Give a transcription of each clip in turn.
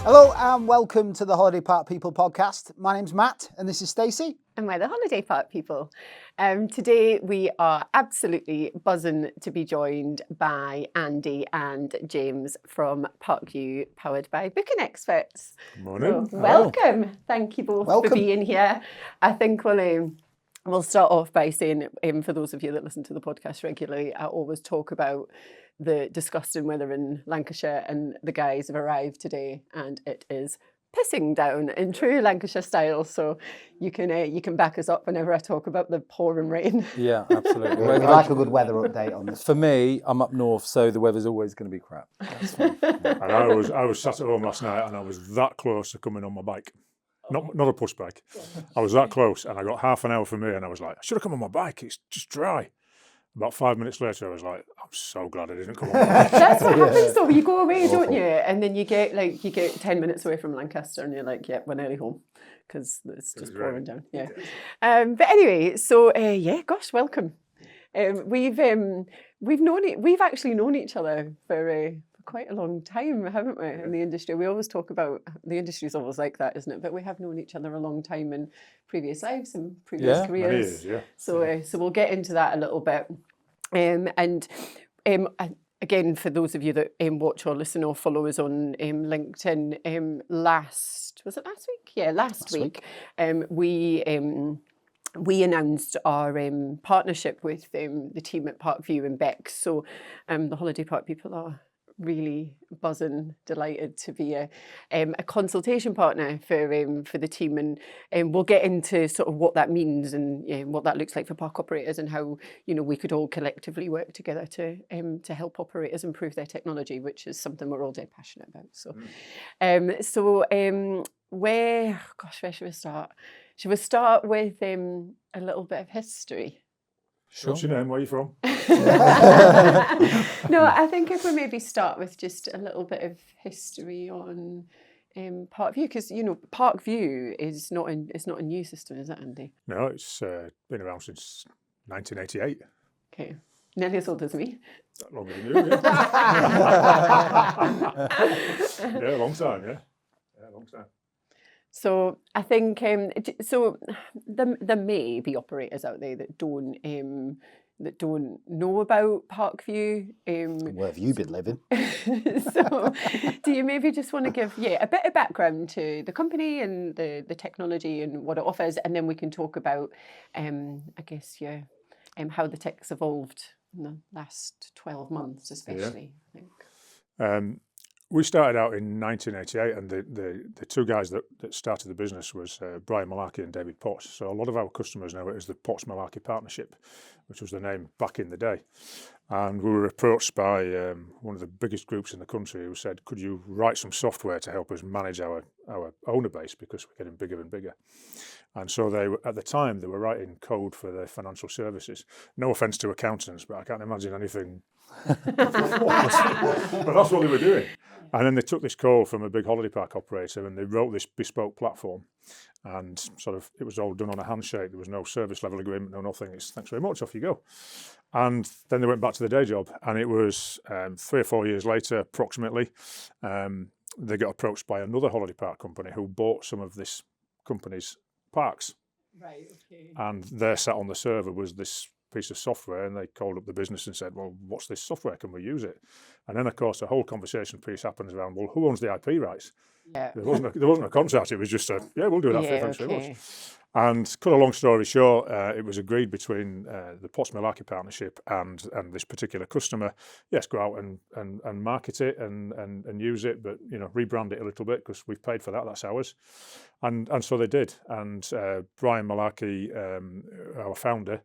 Hello and welcome to the Holiday Park People podcast. My name's Matt and this is Stacey. And we're the Holiday Park People. Today we are absolutely buzzing to be joined by Andy and James from ParcVu, powered by Booking Experts. Good morning. So, welcome. Thank you both for being here. I think we'll start off by saying, for those of you that listen to the podcast regularly, I always talk about the disgusting weather in Lancashire, and the guys have arrived today and it is pissing down in true Lancashire style, so you can back us up whenever I talk about the pouring rain. Yeah, absolutely. We like a good weather update on this. For me, I'm up north, so the weather's always going to be crap. That's fine. And I was sat at home last night and I was that close to coming on my bike. Not a push bike. I was that close and I got half an hour from me and I was like, I should have come on my bike, it's just dry. About 5 minutes later, I was like, I'm so glad I didn't come on my bike. That's what happens though. You go away, don't you? And then you get 10 minutes away from Lancaster, and you're like, "Yep, we're nearly home," because it's just pouring down. Yeah. But anyway, so gosh, welcome. We've actually known each other for quite a long time, haven't we? In the industry, we always talk about the industry's always like that, isn't it? But we have known each other a long time in previous lives and previous careers. Yeah. So we'll get into that a little bit. Again, for those of you that watch or listen or follow us on LinkedIn, last week? Yeah, last week. We announced our partnership with the team at ParcVu and Bex. So the Holiday Park People are really buzzing, delighted to be a consultation partner for the team, and we'll get into sort of what that means and what that looks like for park operators and how we could all collectively work together to help operators improve their technology, which is something we're all dead passionate about. So, where should we start? Should we start with a little bit of history? Sure. What's your name? Where are you from? No, I think if we maybe start with just a little bit of history on ParcVu, because ParcVu is not a new system, is it, Andy? No, it's been around since 1988. Okay, nearly as old as me. That longer than you, yeah. Yeah, a long time, yeah, a long time. So I think there may be operators out there that don't know about ParcVu. Where have you been living? So do you maybe just want to give a bit of background to the company and the technology and what it offers, and then we can talk about how the tech's evolved in the last 12 months especially, I think. We started out in 1988, and the two guys that started the business was Brian Malarkey and David Potts. So a lot of our customers know it as the Potts-Malarkey Partnership, which was the name back in the day. And we were approached by one of the biggest groups in the country who said, could you write some software to help us manage our owner base, because we're getting bigger and bigger. And so at the time, they were writing code for their financial services. No offence to accountants, but I can't imagine anything. But that's what they were doing. And then they took this call from a big holiday park operator and they wrote this bespoke platform, and sort of it was all done on a handshake. There was no service level agreement, no nothing. It's thanks very much, off you go. And then they went back to their day job, and it was 3 or 4 years later, approximately, they got approached by another holiday park company who bought some of this company's parks. Right, okay. And there sat on the server was this piece of software, and they called up the business and said, well, what's this software? Can we use it? And then, of course, the whole conversation piece happens around, well, who owns the IP rights? Yeah. There wasn't a contract. It was just we'll do that for you, thanks very much. And cut a long story short, it was agreed between the Potts-Malarkey Partnership and this particular customer, yes, go out and market it and use it, but rebrand it a little bit because we've paid for that, that's ours. And so they did. And Brian Malarkey, our founder,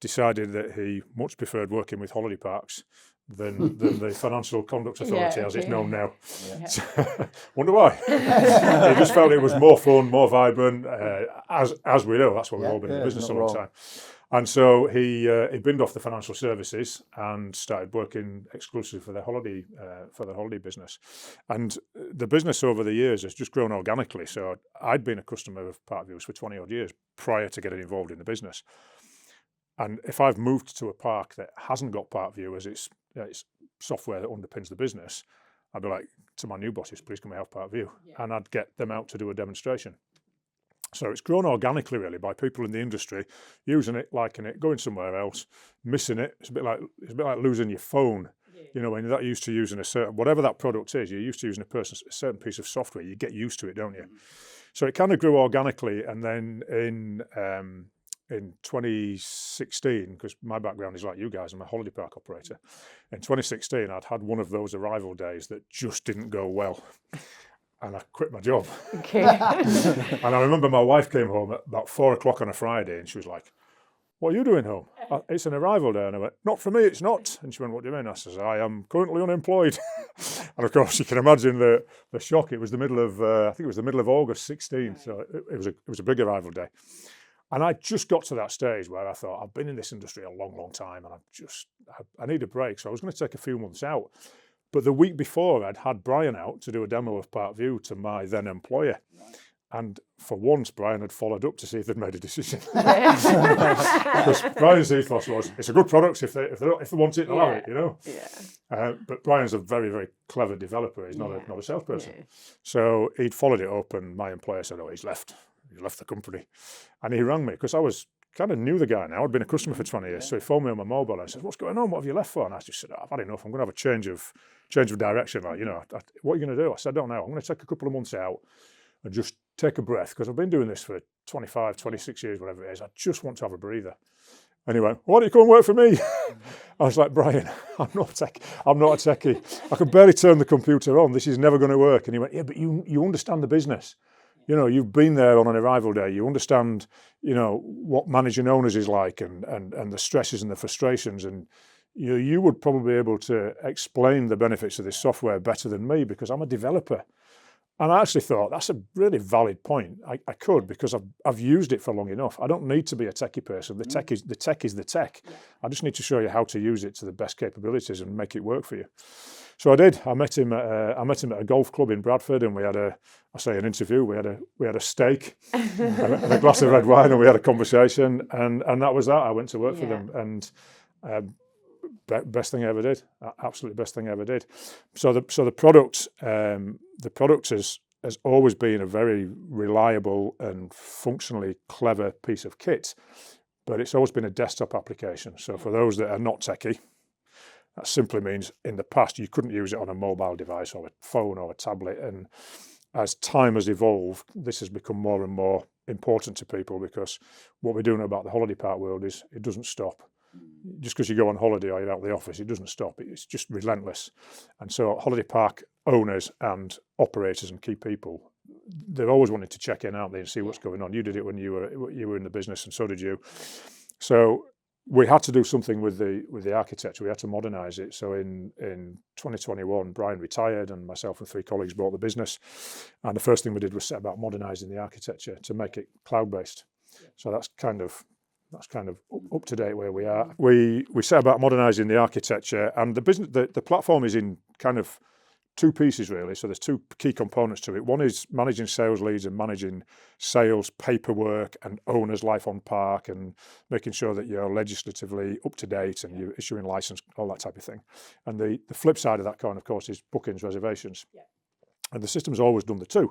decided that he much preferred working with holiday parks than the Financial Conduct Authority, as it's known now. Yeah. So, wonder why? He just felt it was more fun, more vibrant. As we know, that's why we've all been in the business a long time. And so he binned off the financial services and started working exclusively for the holiday business. And the business over the years has just grown organically. So I'd been a customer of ParcVu for 20 odd years prior to getting involved in the business. And if I've moved to a park that hasn't got ParcVu as its software that underpins the business, I'd be like to my new bosses, please can we have ParcVu? And I'd get them out to do a demonstration. So it's grown organically, really, by people in the industry using it, liking it, going somewhere else, missing it. It's a bit like losing your phone. You know, when you're that used to using a certain, whatever that product is, you're used to using a certain piece of software. You get used to it, don't you? So it kind of grew organically, and then in 2016, because my background is like you guys, I'm a holiday park operator. In 2016, I'd had one of those arrival days that just didn't go well. And I quit my job. Okay. And I remember my wife came home at about 4 o'clock on a Friday, and she was like, what are you doing home? It's an arrival day. And I went, not for me, it's not. And she went, what do you mean? I says, I am currently unemployed. And of course, you can imagine the shock. It was the middle of, I think it was the middle of August 16. So it was a big arrival day. And I just got to that stage where I thought, I've been in this industry a long, long time, and I need a break. So I was going to take a few months out. But the week before, I'd had Brian out to do a demo of ParcVu to my then employer. And for once, Brian had followed up to see if they'd made a decision. Because Brian's ethos was, it's a good product. If they want it, they'll have it, you know. But Brian's a very, very clever developer. He's not a salesperson. So he'd followed it up, and my employer said, oh, he's left. He left the company. And he rang me, because I was kind of knew the guy now. I'd been a customer for 20 years. So he phoned me on my mobile and said, what's going on? What have you left for? And I just said, I've had enough. I'm going to have a change of direction. Like, you know, what are you going to do? I said, I don't know. I'm going to take a couple of months out and just take a breath, because I've been doing this for 25, 26 years, whatever it is. I just want to have a breather. And he went, why don't you come and work for me? I was like, Brian, I'm not a techie. I can barely turn the computer on. This is never going to work. And he went, yeah, but you understand the business. You know, you've been there on an arrival day. You understand, you know, what managing owners is like, and the stresses and the frustrations. And you would probably be able to explain the benefits of this software better than me, because I'm a developer. And I actually thought that's a really valid point. I could, because I've used it for long enough. I don't need to be a techie person. The tech is the tech. I just need to show you how to use it to the best capabilities and make it work for you. So I did. I met him at a golf club in Bradford, and we had an interview. We had a steak and a glass of red wine, and we had a conversation, and that was that. I went to work for them, and best thing I ever did. Absolutely best thing I ever did. So the product has always been a very reliable and functionally clever piece of kit, but it's always been a desktop application. So for those that are not techie, that simply means in the past you couldn't use it on a mobile device or a phone or a tablet. And as time has evolved, this has become more and more important to people, because what we're doing about the holiday park world is it doesn't stop. Just because you go on holiday or you're out of the office, it doesn't stop. It's just relentless. And so holiday park owners and operators and key people, they're always wanting to check in, aren't they, and see what's going on. You did it when you were in the business, and so did you. So we had to do something with the architecture. We had to modernise it. So in 2021, Brian retired, and myself and 3 colleagues bought the business. And the first thing we did was set about modernising the architecture to make it cloud-based. So that's kind of up to date where we are. We set about modernising the architecture, and the platform is in kind of 2 pieces really. So there's 2 key components to it. One is managing sales leads and managing sales paperwork and owners' life on park, and making sure that you're legislatively up to date and you're issuing license, all that type of thing. And the flip side of that coin, of course, is bookings, reservations. And the system's always done the 2.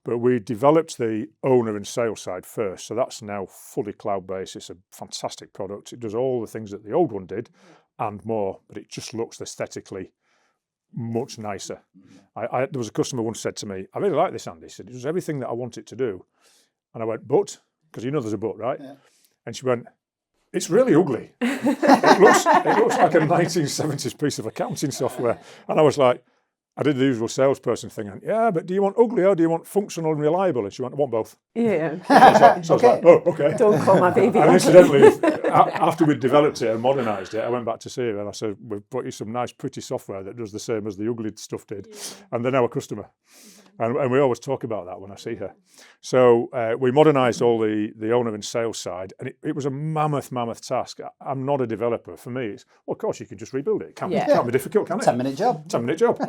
But we developed the owner and sales side first. So that's now fully cloud-based. It's a fantastic product. It does all the things that the old one did and more, but it just looks aesthetically much nicer. There was a customer once said to me, I really like this, Andy. He said, it does everything that I want it to do. And I went, but? Because you know there's a but, right? Yeah. And she went, it's really ugly. It looks like a 1970s piece of accounting software. And I was like, I did the usual salesperson thing, and yeah, but do you want ugly or do you want functional and reliable? And she went, I want both. Yeah. So I was like, oh, okay. Don't call my baby. And incidentally, after we'd developed it and modernised it, I went back to see her and I said, we've brought you some nice, pretty software that does the same as the ugly stuff did. And they're now a customer. And we always talk about that when I see her. So we modernised all the owner and sales side, and it was a mammoth task. I'm not a developer. For me, it's, well, of course, you can just rebuild it. It can't be difficult, can it? 10-minute job. 10-minute job.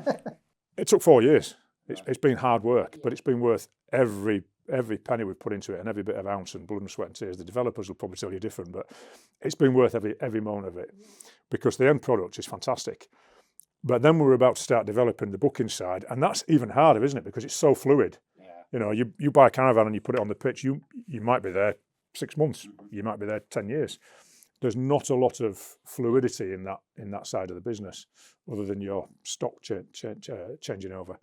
It took 4 years. It's been hard work, but it's been worth every penny we've put into it, and every bit of ounce and blood and sweat and tears. The developers will probably tell you different, but it's been worth every moment of it, because the end product is fantastic. But then we were about to start developing the booking side, and that's even harder, isn't it? Because it's so fluid. You know, you buy a caravan and you put it on the pitch, you might be there 6 months, you might be there 10 years. There's not a lot of fluidity in that side of the business, other than your stock changing over.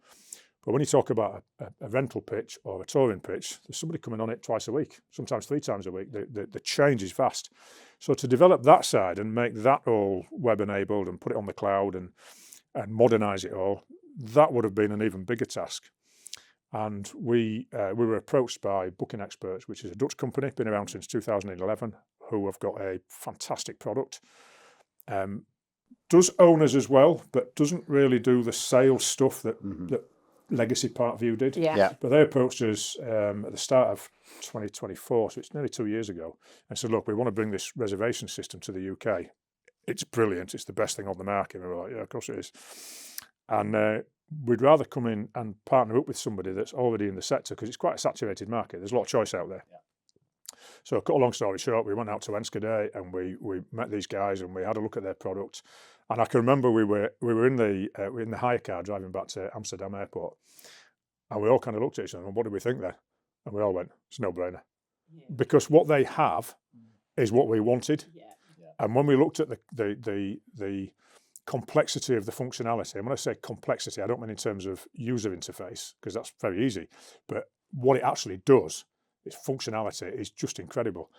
But when you talk about a rental pitch or a touring pitch, there's somebody coming on it twice a week, sometimes 3 times a week. The change is vast. So to develop that side and make that all web enabled and put it on the cloud and modernise it all, that would have been an even bigger task. And we were approached by Booking Experts, which is a Dutch company, been around since 2011, who have got a fantastic product. Does owners as well, but doesn't really do the sales stuff that legacy ParcVu did. Yeah. But they approached us at the start of 2024, so it's nearly 2 years ago, and said, look, we want to bring this reservation system to the UK. It's brilliant. It's the best thing on the market. And we were like, yeah, of course it is. And we'd rather come in and partner up with somebody that's already in the sector, because it's quite a saturated market. There's a lot of choice out there. Yeah. So cut a long story short, we went out to Enschede and we met these guys and we had a look at their product. And I can remember we were in the hire car driving back to Amsterdam airport, and we all kind of looked at each other and what did we think then? And we all went, it's a no-brainer. Yeah. Because what they have is what we wanted. Yeah. Yeah. And when we looked at the complexity of the functionality, and when I say complexity, I don't mean in terms of user interface, because that's very easy, but what it actually does, its functionality is just incredible.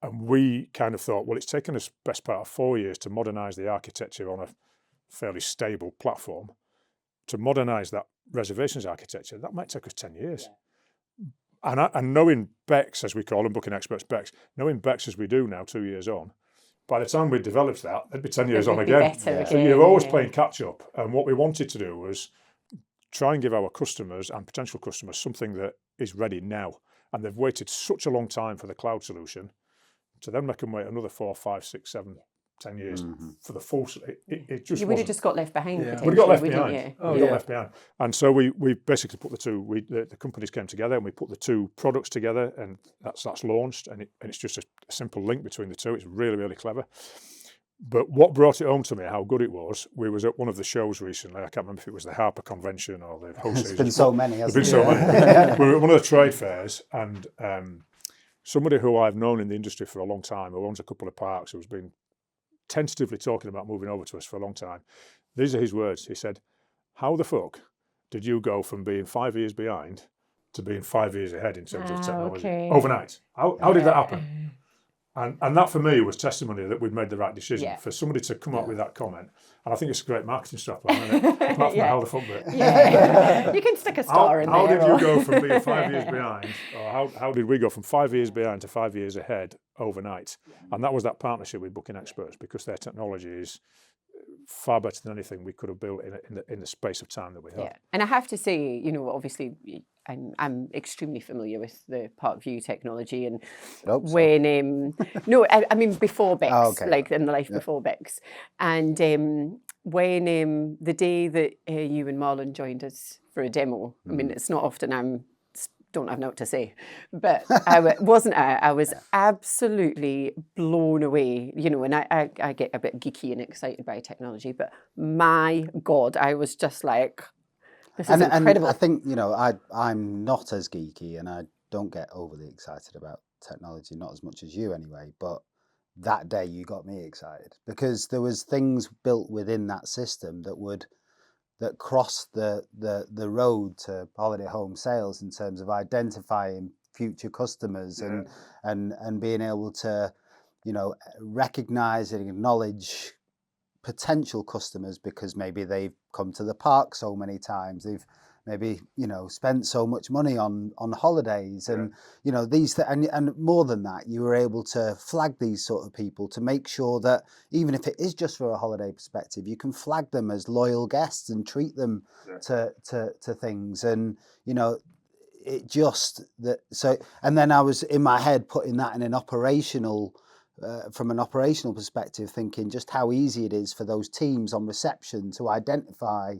And we kind of thought, well, it's taken us best part of 4 years to modernise the architecture on a fairly stable platform. To modernise that reservations architecture, that might take us 10 years. Yeah. And knowing Bex, as we call them, Booking Experts Bex, knowing Bex as we do now, 2 years on, by the time we developed that, it'd be 10 years on again. So you're always playing catch up. And what we wanted to do was try and give our customers and potential customers something that is ready now. And they've waited such a long time for the cloud solution, to then make them wait another 4, 5, 6, 7, 10 years for the full. It just you would have just got left behind. Yeah. We'd got left behind. You? Oh, we got left behind. And so we basically put the two. The companies came together and we put the two products together, and that's launched. And it's just a simple link between the two. It's really, really clever. But what brought it home to me, how good it was, we was at one of the shows recently. I can't remember if it was the Harper Convention or the Host. There's been so many. There's been so many. We were at one of the trade fairs, and somebody who I've known in the industry for a long time, who owns a couple of parks, who's been tentatively talking about moving over to us for a long time. These are his words. He said, how the fuck did you go from being 5 years behind to being 5 years ahead in terms of technology overnight? How did that happen? And that for me was testimony that we'd made the right decision. Yeah. For somebody to come up with that comment, and I think it's a great marketing strategy, isn't it? Apart from how the fuck bit. Yeah. You can stick a star in there. How did you go from being 5 years behind, or how did we go from 5 years behind to 5 years ahead overnight? And that was that partnership with Booking Experts, because their technology is far better than anything we could have built in the space of time that we have. Yeah. And I have to say, obviously, I'm extremely familiar with the ParcVu technology, and when no, I mean before Bex, like in the life before Bex, and when the day that you and Marlon joined us for a demo, I mean it's not often don't have nothing to say, but I was absolutely blown away, and I get a bit geeky and excited by technology, but my God, I was just like, this is incredible. And I think, I'm not as geeky and I don't get overly excited about technology, not as much as you anyway, but that day you got me excited because there was things built within that system that crossed the road to holiday home sales in terms of identifying future customers and being able to, recognize and acknowledge potential customers because maybe they've come to the park so many times, they've maybe spent so much money on holidays and and more than that, you were able to flag these sort of people to make sure that even if it is just for a holiday perspective, you can flag them as loyal guests and treat them to things. And it just that so and then I was in my head putting that in an operational from an operational perspective, thinking just how easy it is for those teams on reception to identify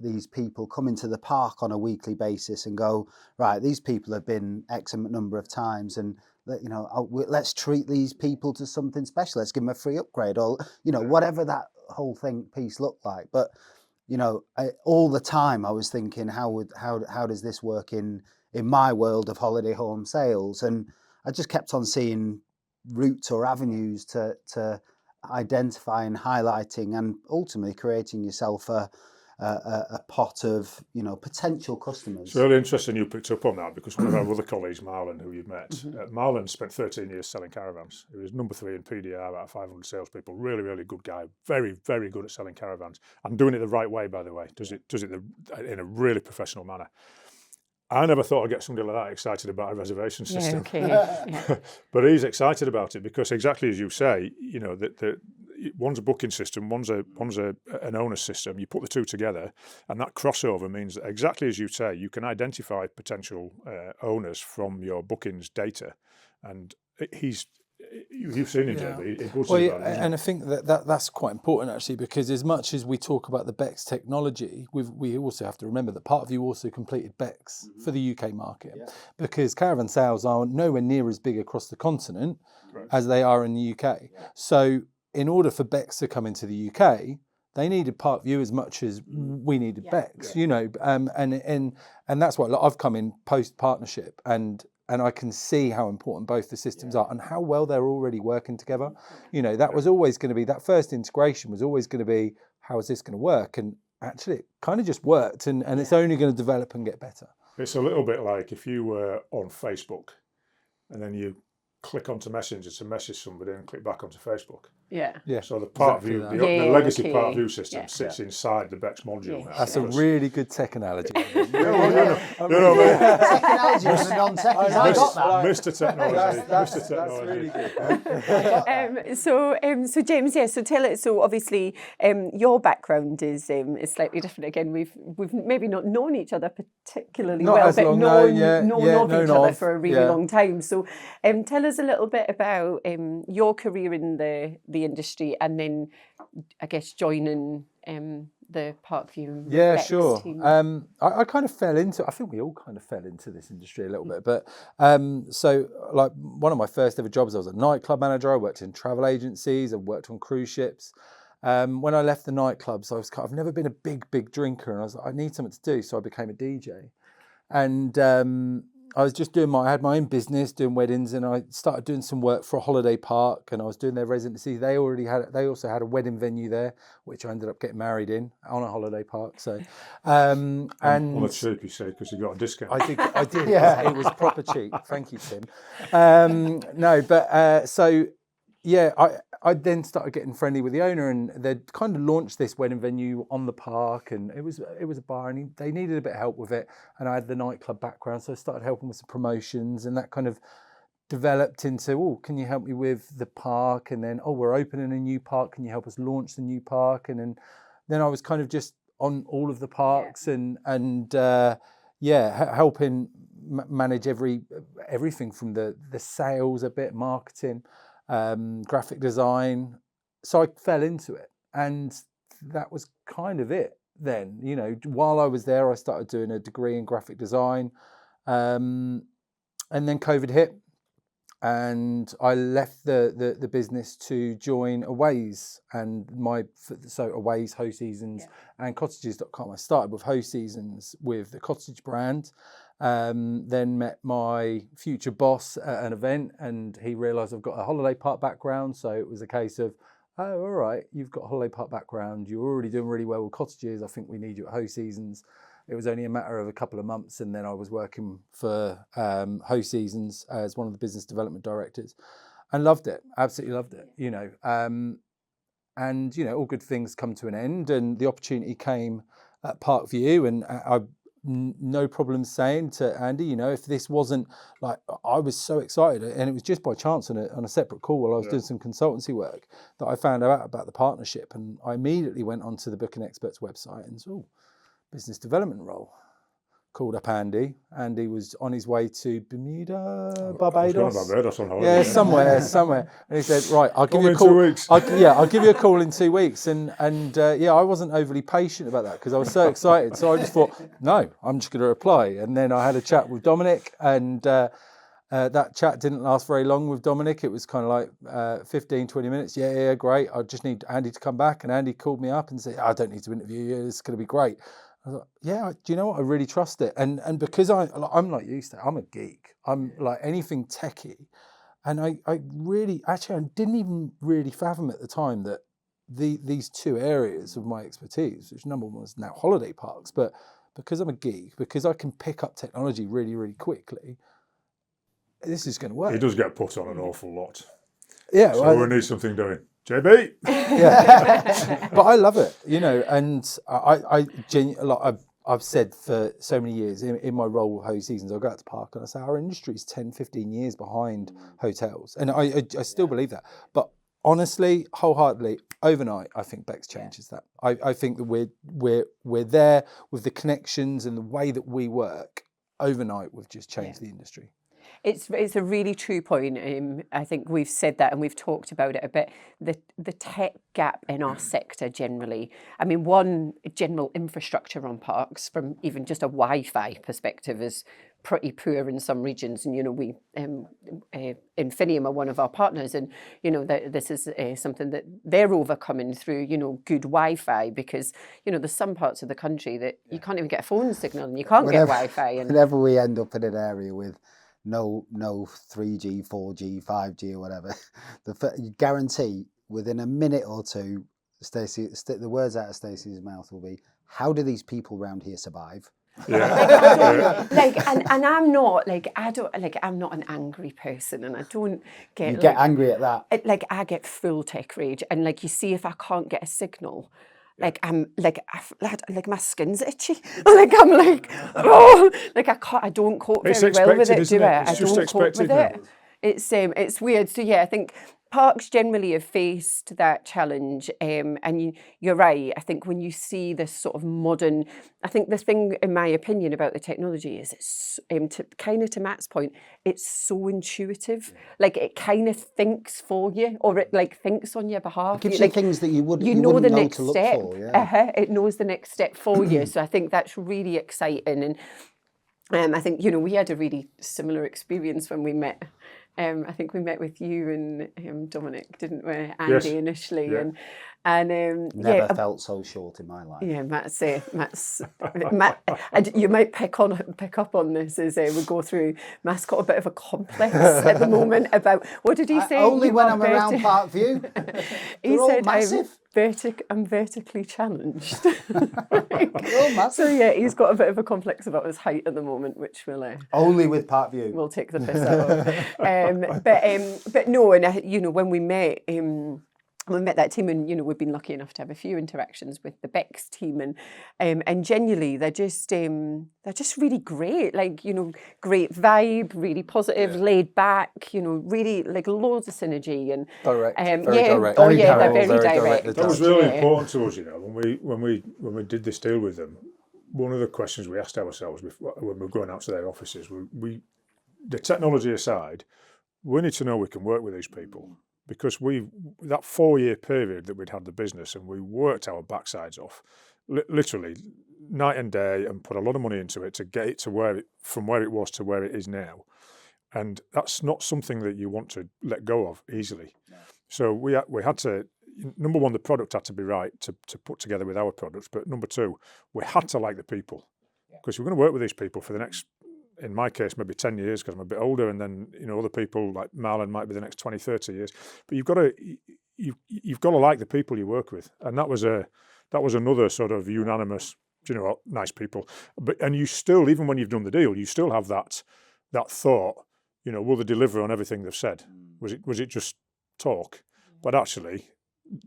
these people come into the park on a weekly basis and go, right, these people have been X number of times, and let's treat these people to something special. Let's give them a free upgrade, or whatever that whole piece look like? But you know, all the time I was thinking, how does this work in my world of holiday home sales? And I just kept on seeing routes or avenues to identifying, highlighting, and ultimately creating yourself a pot of, you know, potential customers. It's really interesting you picked up on that, because one of our other colleagues, Marlon, who you've met, Marlon spent 13 years selling caravans. He was number 3 in PDR out of 500 salespeople. Really, really good guy. Very, very good at selling caravans and doing it the right way, by the way. Does it in a really professional manner. I never thought I'd get somebody like that excited about a reservation system. But he's excited about it because, exactly as you say, you know, that one's a booking system, one's an owner system. You put the two together, and that crossover means that, exactly as you say, you can identify potential owners from your bookings data. And you've seen him, Jamie. And I think that's quite important, actually, because as much as we talk about the BEX technology, we also have to remember that ParcVu also completed BEX for the UK market, because caravan sales are nowhere near as big across the continent as they are in the UK. So in order for BEX to come into the UK, they needed ParcVu as much as we needed BEX, you know, and that's why, like, I've come in post partnership, and I can see how important both the systems are and how well they're already working together. You know, that was always going to be, that first integration was always going to be, how is this going to work? And actually it kind of just worked, and it's only going to develop and get better. It's a little bit like if you were on Facebook and then you click onto Messenger to message somebody and click back onto Facebook. So the ParcVu, the legacy ParcVu system sits inside the BEX module now. That's a really good tech analogy. Tech analogy was a non-tech. I got that. Mr. Technology. That's really good. So James, so tell it. So obviously, your background is slightly different. Again, we've maybe not known each other particularly well, but known of each other for a really long time. So tell us a little bit about your career in the industry, and then I guess joining the ParcVu. Yeah, sure. I kind of fell into, I think we all kind of fell into this industry a little bit, but so like one of my first ever jobs, I was a nightclub manager. I worked in travel agencies. I worked on cruise ships. When I left the nightclubs, I've never been a big drinker, and I was like, I need something to do, so I became a DJ. And I was just I had my own business doing weddings, and I started doing some work for a holiday park, and I was doing their residency. They also had a wedding venue there, which I ended up getting married in on a holiday park. So, and on a cheap, you say, because you got a discount. I did. It was proper cheap. Thank you, Tim. I then started getting friendly with the owner, and they'd kind of launched this wedding venue on the park, and it was a bar, and they needed a bit of help with it, and I had the nightclub background, so I started helping with some promotions, and that kind of developed into, can you help me with the park? And then, we're opening a new park, can you help us launch the new park? And then I was kind of just on all of the parks and helping manage everything from the sales, a bit marketing, graphic design. So I fell into it, and that was kind of it then. You know, while I was there, I started doing a degree in graphic design, and then COVID hit, and I left the business to join Aways, and Aways, Ho Seasons, and Cottages.com. I started with Ho Seasons with the Cottage brand. Then met my future boss at an event, and he realised I've got a holiday park background, so it was a case of, all right, you've got a holiday park background, you're already doing really well with Cottages, I think we need you at Ho Seasons. It was only a matter of a couple of months, and then I was working for Ho Seasons as one of the business development directors, and loved it, absolutely loved it, you know. And you know, all good things come to an end, and the opportunity came at ParcVu, and I no problem saying to Andy, you know, if this wasn't like, I was so excited, and it was just by chance on a separate call while I was doing some consultancy work that I found out about the partnership, and I immediately went onto the Booking Experts website and saw business development role. Called up Andy. Andy was on his way to Bermuda, Barbados. Barbados on holiday. Somewhere. And he said, right, I'll give you a call. 2 weeks. I'll give you a call in 2 weeks. And I wasn't overly patient about that because I was so excited. So I just thought, no, I'm just going to reply. And then I had a chat with Dominic, and That chat didn't last very long with Dominic. It was kind of like 15, 20 minutes. Yeah, great. I just need Andy to come back. And Andy called me up and said, I don't need to interview you. It's going to be great. I thought, yeah, do you know what? I really trust it. And because I'm like used to it, I'm a geek. I'm like anything techie. And I really, actually, I didn't even really fathom at the time that these two areas of my expertise, which number one was now holiday parks, but because I'm a geek, because I can pick up technology really, really quickly, this is going to work. He does get put on an awful lot. Yeah. So we need something doing. JB! Yeah. But I love it, and I've said for so many years in my role with Hose Seasons, I'll go out to Park and I say our industry is 10, 15 years behind hotels. And I still believe that. But honestly, wholeheartedly, overnight, I think Bex changes that. I think that we're there with the connections and the way that we work. Overnight, we've just changed the industry. It's a really true point. I think we've said that and we've talked about it a bit. The tech gap in our sector generally. I mean, one, general infrastructure on parks from even just a Wi-Fi perspective is pretty poor in some regions. And, we, Infinium are one of our partners, and, this is something that they're overcoming through, good Wi-Fi, because, there's some parts of the country that you can't even get a phone signal and you can't get Wi-Fi. And whenever we end up in an area with no 3G, 4G, 5G or whatever, you guarantee within a minute or two, Stacey, the words out of Stacey's mouth will be, how do these people around here survive? Yeah. And I'm not I'm not an angry person, and I don't get. You get angry at that. I get full tech rage, and you see if I can't get a signal, I'm my skin's itchy. I don't cope very well with it, do I? I don't cope with it. It's weird. So yeah, I think parks generally have faced that challenge, and you're right. I think when you see this sort of modern, I think the thing, in my opinion, about the technology is it's to Matt's point, it's so intuitive. It kind of thinks for you, or it thinks on your behalf. It gives you things that you wouldn't know the next to look step. for. Yeah. It knows the next step for you. So I think that's really exciting. And I think we had a really similar experience when we met. I think we met with you and Dominic, didn't we? Andy, yes. initially, yeah. and never felt so short in my life. Yeah, Matt. And you might pick up on this as we go through. Matt's got a bit of a complex at the moment about, what did he say? Only when I'm around ParcVu. He said, massive. I'm vertically challenged. Massive. So yeah, he's got a bit of a complex about his height at the moment, which will only with ParcVu. We'll take the piss out of. But no, and when we met. We met that team, and we've been lucky enough to have a few interactions with the Bex team, and genuinely they're just really great. Great vibe, really positive, laid back. Really loads of synergy and direct. Very direct. They're very direct. That was really important to us, when we did this deal with them. One of the questions we asked ourselves when we were going out to their offices, the technology aside, we need to know we can work with these people. Because that 4-year period that we'd had the business, and we worked our backsides off, literally night and day, and put a lot of money into it to get it to from where it was to where it is now. And that's not something that you want to let go of easily. No. So we had to, number one, the product had to be right to put together with our products. But number two, we had to like the people. Because we're going to work with these people for the next, in my case, maybe 10 years, because I'm a bit older, and then other people like Marlon might be the next 20, 30 years. But you've got to like the people you work with, and that was another sort of unanimous, nice people. And you still, even when you've done the deal, you still have that thought, will they deliver on everything they've said? Was it just talk? But actually,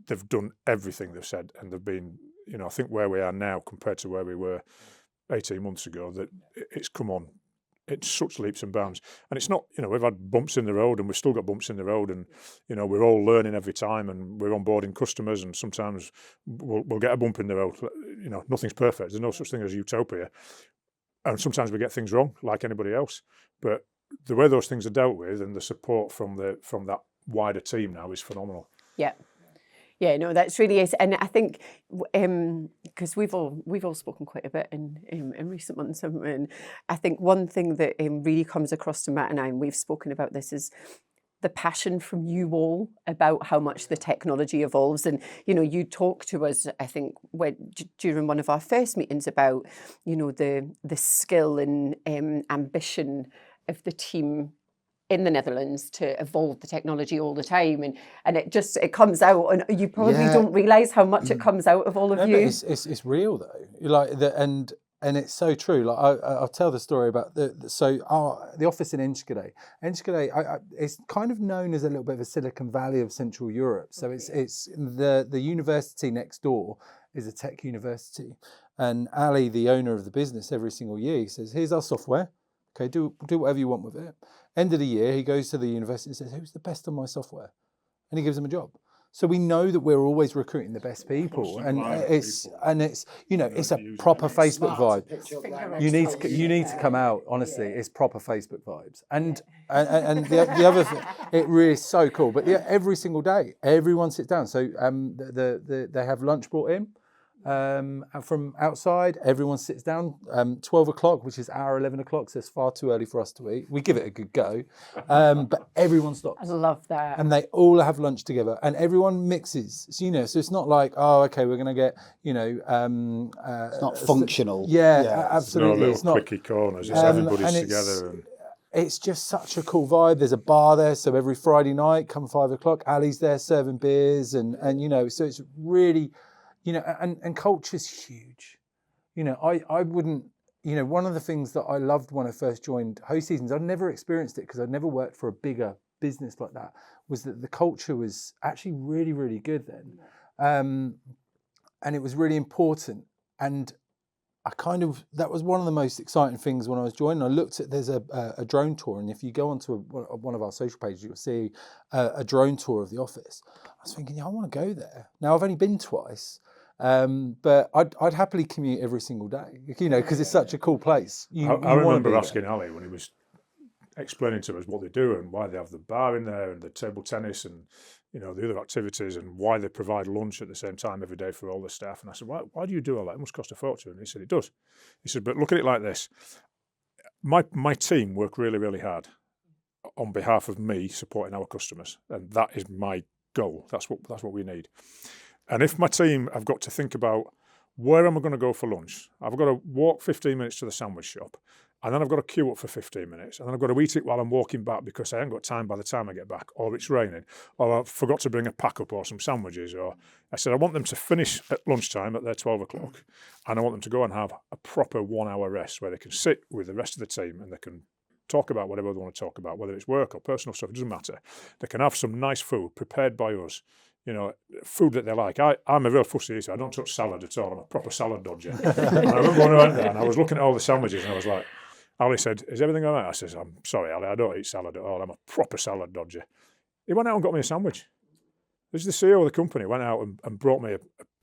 they've done everything they've said, and they've been, I think where we are now compared to where we were 18 months ago, that it's come on. It's such leaps and bounds, and it's not. We've had bumps in the road, and we've still got bumps in the road, and we're all learning every time, and we're onboarding customers, and sometimes we'll get a bump in the road. Nothing's perfect. There's no such thing as utopia, and sometimes we get things wrong, like anybody else. But the way those things are dealt with, and the support from that wider team now is phenomenal. Yeah. Yeah, no, that's really is, and I think because we've all spoken quite a bit in recent months, and I think one thing that really comes across to Matt and I, and we've spoken about this, is the passion from you all about how much the technology evolves. And you talked to us, I think, during one of our first meetings about the skill and ambition of the team in the Netherlands to evolve the technology all the time, and it comes out, and you probably don't realise how much it comes out of all of you. But it's real though, like and it's so true. Like I'll tell the story about the office in Enschede. Enschede, it's kind of known as a little bit of a Silicon Valley of Central Europe. So it's the university next door is a tech university, and Ali, the owner of the business, every single year he says, "Here's our software. Okay, do whatever you want with it." End of the year, he goes to the university and says, "Who's the best on my software?" And he gives them a job. So we know that we're always recruiting the best people, and it's a proper Facebook vibe. You need to come out. Honestly, it's proper Facebook vibes, and the other thing, it really is so cool. But every single day, everyone sits down. So they have lunch brought in. From outside, everyone sits down. 12 o'clock, which is our 11 o'clock, so it's far too early for us to eat. We give it a good go, but everyone stops. I love that. And they all have lunch together, and everyone mixes. So it's not like, oh, okay, we're going to get, it's not functional. Absolutely. It's not quickie corners. It's everybody's together. And it's just such a cool vibe. There's a bar there, so every Friday night, come 5 o'clock, Ali's there serving beers, and so it's really. And culture's huge. I wouldn't, one of the things that I loved when I first joined Host Seasons, I'd never experienced it because I'd never worked for a bigger business like that, was that the culture was actually really, really good then. And it was really important. And that was one of the most exciting things when I was joining. I looked at, there's a drone tour, and if you go onto one of our social pages, you'll see a drone tour of the office. I was thinking, I want to go there. Now, I've only been twice. But I'd happily commute every single day, because it's such a cool place. I remember asking Ali when he was explaining to us what they do and why they have the bar in there and the table tennis and the other activities and why they provide lunch at the same time every day for all the staff. And I said, why do you do all that? It must cost a fortune. And he said, it does. He said, but look at it like this. My team work really, really hard on behalf of me supporting our customers, and that is my goal. That's what we need. And if my team have got to think about where am I going to go for lunch, I've got to walk 15 minutes to the sandwich shop, and then I've got to queue up for 15 minutes, and then I've got to eat it while I'm walking back because I haven't got time by the time I get back, or it's raining, or I forgot to bring a pack up or some sandwiches, or I said I want them to finish at lunchtime at their 12 o'clock, and I want them to go and have a proper 1 hour rest where they can sit with the rest of the team and they can talk about whatever they want to talk about, whether it's work or personal stuff, it doesn't matter. They can have some nice food prepared by us, food that they like. I'm a real fussy eater. I don't touch salad at all. I'm a proper salad dodger. And I remember when I went there and I was looking at all the sandwiches and I was like, Ali said, is everything all right? I says, I'm sorry, Ali, I don't eat salad at all. I'm a proper salad dodger. He went out and got me a sandwich. This is the CEO of the company, went out and brought me a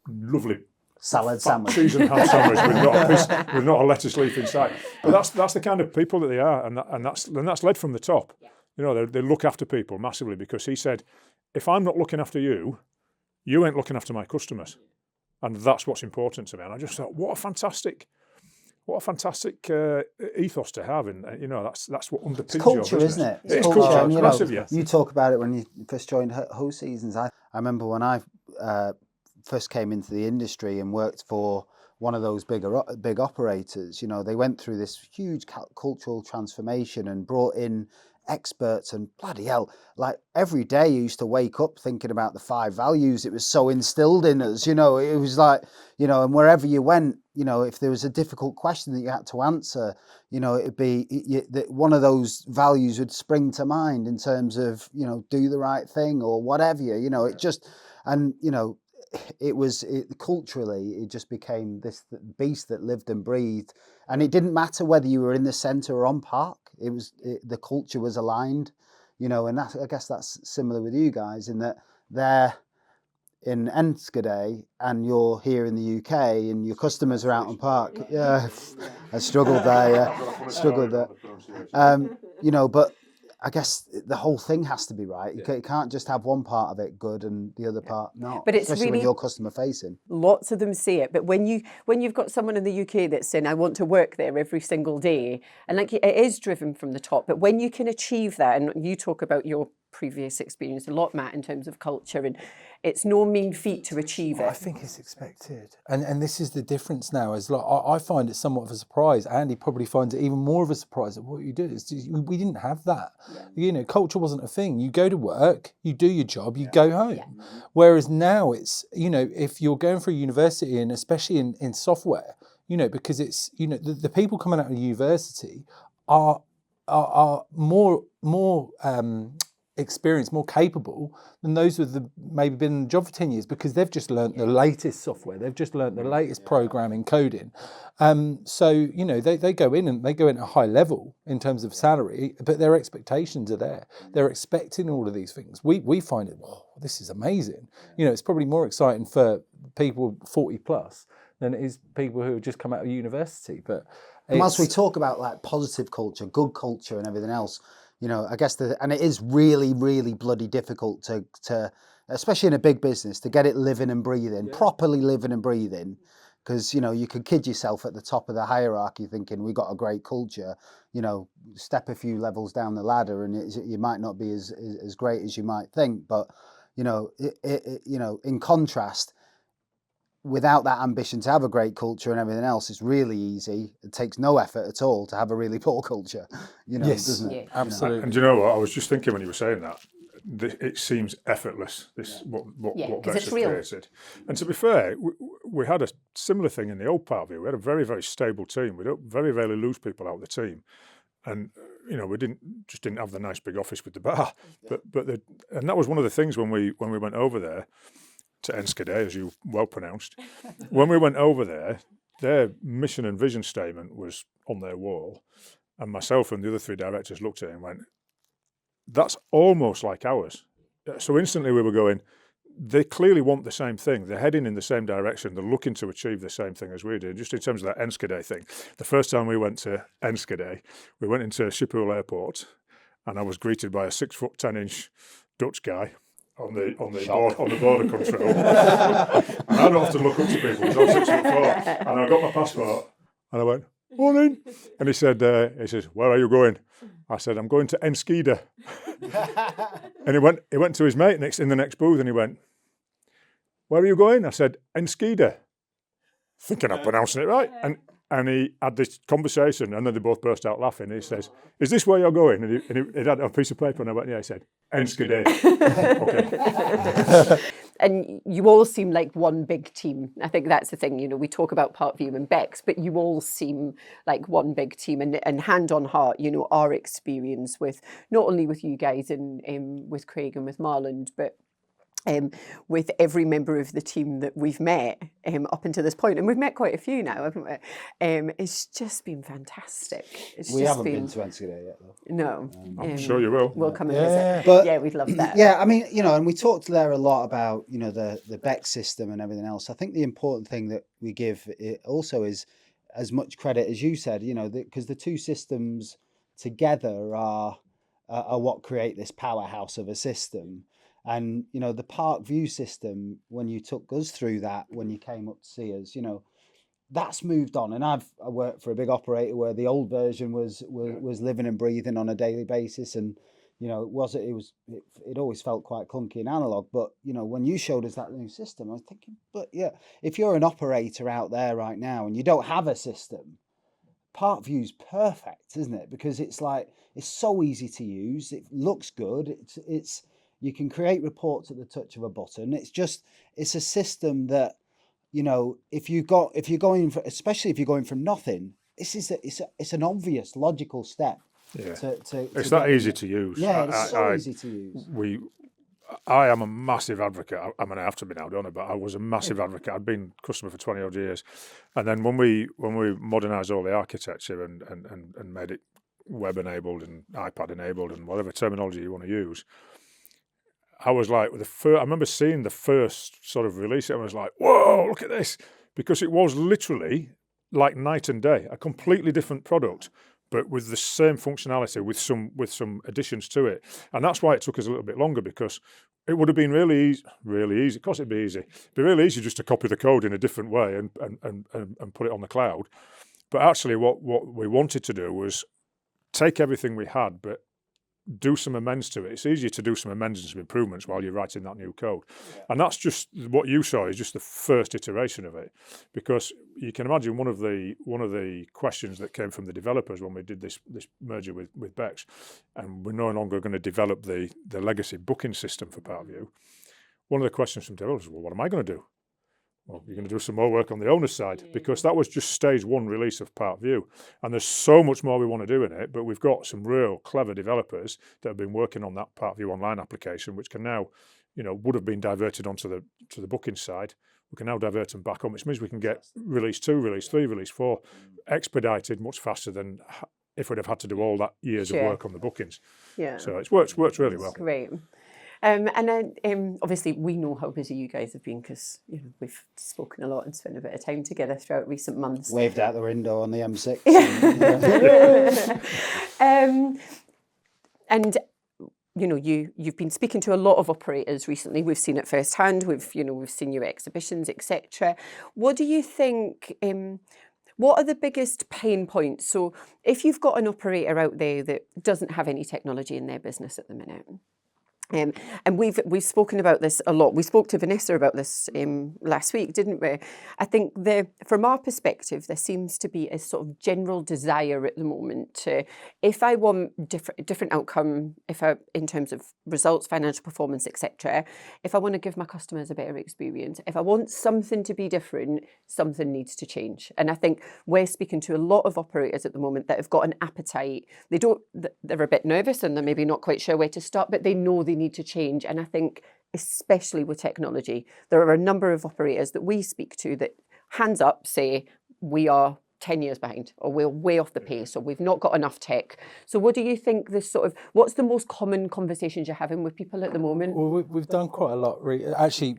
lovely salad sandwich, cheese and ham sandwich with not a lettuce leaf inside. But that's the kind of people that they are, and that's led from the top. They look after people massively, because he said, if I'm not looking after you, you ain't looking after my customers, and that's what's important to me. And I just thought, what a fantastic ethos to have, and that's what underpins it's culture, your isn't it? It's culture. And, It's massive, yeah. You talk about it when you first joined Host Seasons. I remember when I first came into the industry and worked for one of those big operators. They went through this huge cultural transformation and brought in experts, and bloody hell, like every day you used to wake up thinking about the 5 values. It was so instilled in us, it was like, and wherever you went, if there was a difficult question that you had to answer, it'd be that one of those values would spring to mind in terms of, do the right thing or whatever, it just, and, culturally, it just became this beast that lived and breathed. And it didn't matter whether you were in the centre or on Park. The culture was aligned, and I guess that's similar with you guys in that they're in Enschede and you're here in the UK and your customers are out on Park. Yeah, I struggled there. But I guess the whole thing has to be right. You can't just have one part of it good and the other part not. But it's especially when really- you're customer facing. Lots of them say it, but when you've got someone in the UK that's saying, I want to work there every single day, and like it is driven from the top, but when you can achieve that, and you talk about your previous experience a lot, Matt, in terms of culture, and it's no mean feat to achieve it. I think it's expected, and this is the difference now. Is like I find it somewhat of a surprise. Andy probably finds it even more of a surprise at what you do. We didn't have that. You know, culture wasn't a thing. You go to work, you do your job, you go home. Whereas now it's, you know, if you're going for a university, and especially in software, you know, because it's, you know, the people coming out of university are more experienced, more capable than those with maybe been in the job for 10 years, because they've just learnt the latest software, they've just learnt the latest programming, coding. So, you know, they go in at a high level in terms of salary, but their expectations are there. They're expecting all of these things. We find it, oh, this is amazing. You know, it's probably more exciting for people 40 plus than it is people who have just come out of university. But and whilst we talk about like positive culture, good culture and everything else, you know, I guess and it is really, really bloody difficult to, especially in a big business, to get it living and breathing, properly living and breathing. Because, you know, you could kid yourself at the top of the hierarchy thinking we got a great culture, you know, step a few levels down the ladder and you might not be as great as you might think. But, you know, you know, in contrast, without that ambition to have a great culture and everything else, it's really easy. It takes no effort at all to have a really poor culture, you know, doesn't it? Absolutely. And do you know what? I was just thinking when you were saying that, it seems effortless, what Bex has created. And to be fair, we had a similar thing in the old ParcVu. We had a very, very stable team. We don't very rarely lose people out of the team. And, you know, we didn't have the nice big office with the bar. And that was one of the things when we went over there, to Enschede, as you well pronounced. When we went over there, their mission and vision statement was on their wall, and myself and the other three directors looked at it and went, that's almost like ours. So instantly we were going, they clearly want the same thing. They're heading in the same direction. They're looking to achieve the same thing as we do. Just in terms of that Enschede thing, the first time we went to Enschede, we went into Schiphol Airport, and I was greeted by a 6'10" Dutch guy on the border control. And I don't have to look up to people because I'm 6'4", and I got my passport, and I went, morning, and he says, where are you going? I said, I'm going to Enschede. And he went to his mate in the next booth, and he went, where are you going? I said, Enschede, thinking I'm pronouncing it right. And he had this conversation, and then they both burst out laughing. He says, is this where you're going? And he had a piece of paper, and I went, yeah. He said, Enschede. Okay. And you all seem like one big team. I think that's the thing, you know, we talk about ParcVu and Bex, but you all seem like one big team. And hand on heart, you know, our experience with, not only with you guys and with Craig and with Marland, but with every member of the team that we've met up until this point, and we've met quite a few now, haven't we? It's just been fantastic. We haven't been to Enschede yet, though. No. I'm sure you will. We'll come and visit. But, yeah, we'd love that. Yeah, I mean, you know, and we talked there a lot about, you know, the Bex system and everything else. I think the important thing that we give it also is as much credit as you said, you know, because the two systems together are what create this powerhouse of a system. And, you know, the ParcVu system, when you took us through that, when you came up to see us, you know, that's moved on. And I worked for a big operator where the old version was living and breathing on a daily basis. And, you know, it always felt quite clunky and analog. But, you know, when you showed us that new system, I was thinking, but yeah, if you're an operator out there right now and you don't have a system, ParcVu's perfect, isn't it? Because it's so easy to use. It looks good. It's you can create reports at the touch of a button. It's a system that, you know, especially if you're going from nothing, it's an obvious logical step. Yeah. It's that easy to use. Yeah, it's so easy to use. I am a massive advocate. I mean, I have to be now, don't I? But I was a massive advocate. I'd been customer for 20 odd years, and then when we modernised all the architecture and made it web enabled and iPad enabled and whatever terminology you want to use, I was like, I remember seeing the first sort of release. I was like, whoa, look at this, because it was literally like night and day, a completely different product, but with the same functionality, with some additions to it. And that's why it took us a little bit longer, because it would have been really easy. Of course, it'd be easy. It'd be really easy just to copy the code in a different way and put it on the cloud. But actually, what we wanted to do was take everything we had, but do some amends to it. It's easier to do some amends and some improvements while you're writing that new code. Yeah. And that's just what you saw is just the first iteration of it, because you can imagine one of the questions that came from the developers when we did this merger with Bex, and we're no longer going to develop the legacy booking system for ParcVu. One of the questions from developers was, well, what am I going to do? Well, you're going to do some more work on the owner's side, because that was just stage 1 release of ParcVu. And there's so much more we want to do in it, but we've got some real clever developers that have been working on that ParcVu online application, which can now, would have been diverted onto the booking side. We can now divert them back on, which means we can get release 2, release 3, release 4 expedited much faster than if we'd have had to do all that years of work on the bookings. Yeah. So it's worked really well. Great. And then obviously we know how busy you guys have been, because we've spoken a lot and spent a bit of time together throughout recent months. Waved out the window on the M6. And you've been speaking to a lot of operators recently. We've seen it firsthand. We've seen your exhibitions, etc. What do you think? What are the biggest pain points? So if you've got an operator out there that doesn't have any technology in their business at the minute. And we've spoken about this a lot. We spoke to Vanessa about this last week, didn't we? I think from our perspective, there seems to be a sort of general desire at the moment to, if I want different outcome, in terms of results, financial performance, etc. If I want to give my customers a better experience, if I want something to be different, something needs to change. And I think we're speaking to a lot of operators at the moment that have got an appetite. They're a bit nervous and they're maybe not quite sure where to start, but they know they need to change. And I think especially with technology, there are a number of operators that we speak to that hands up say we are 10 years behind, or we're way off the pace, or we've not got enough tech. So what do you think what's the most common conversations you're having with people at the moment? Well, we've done quite a lot. Actually,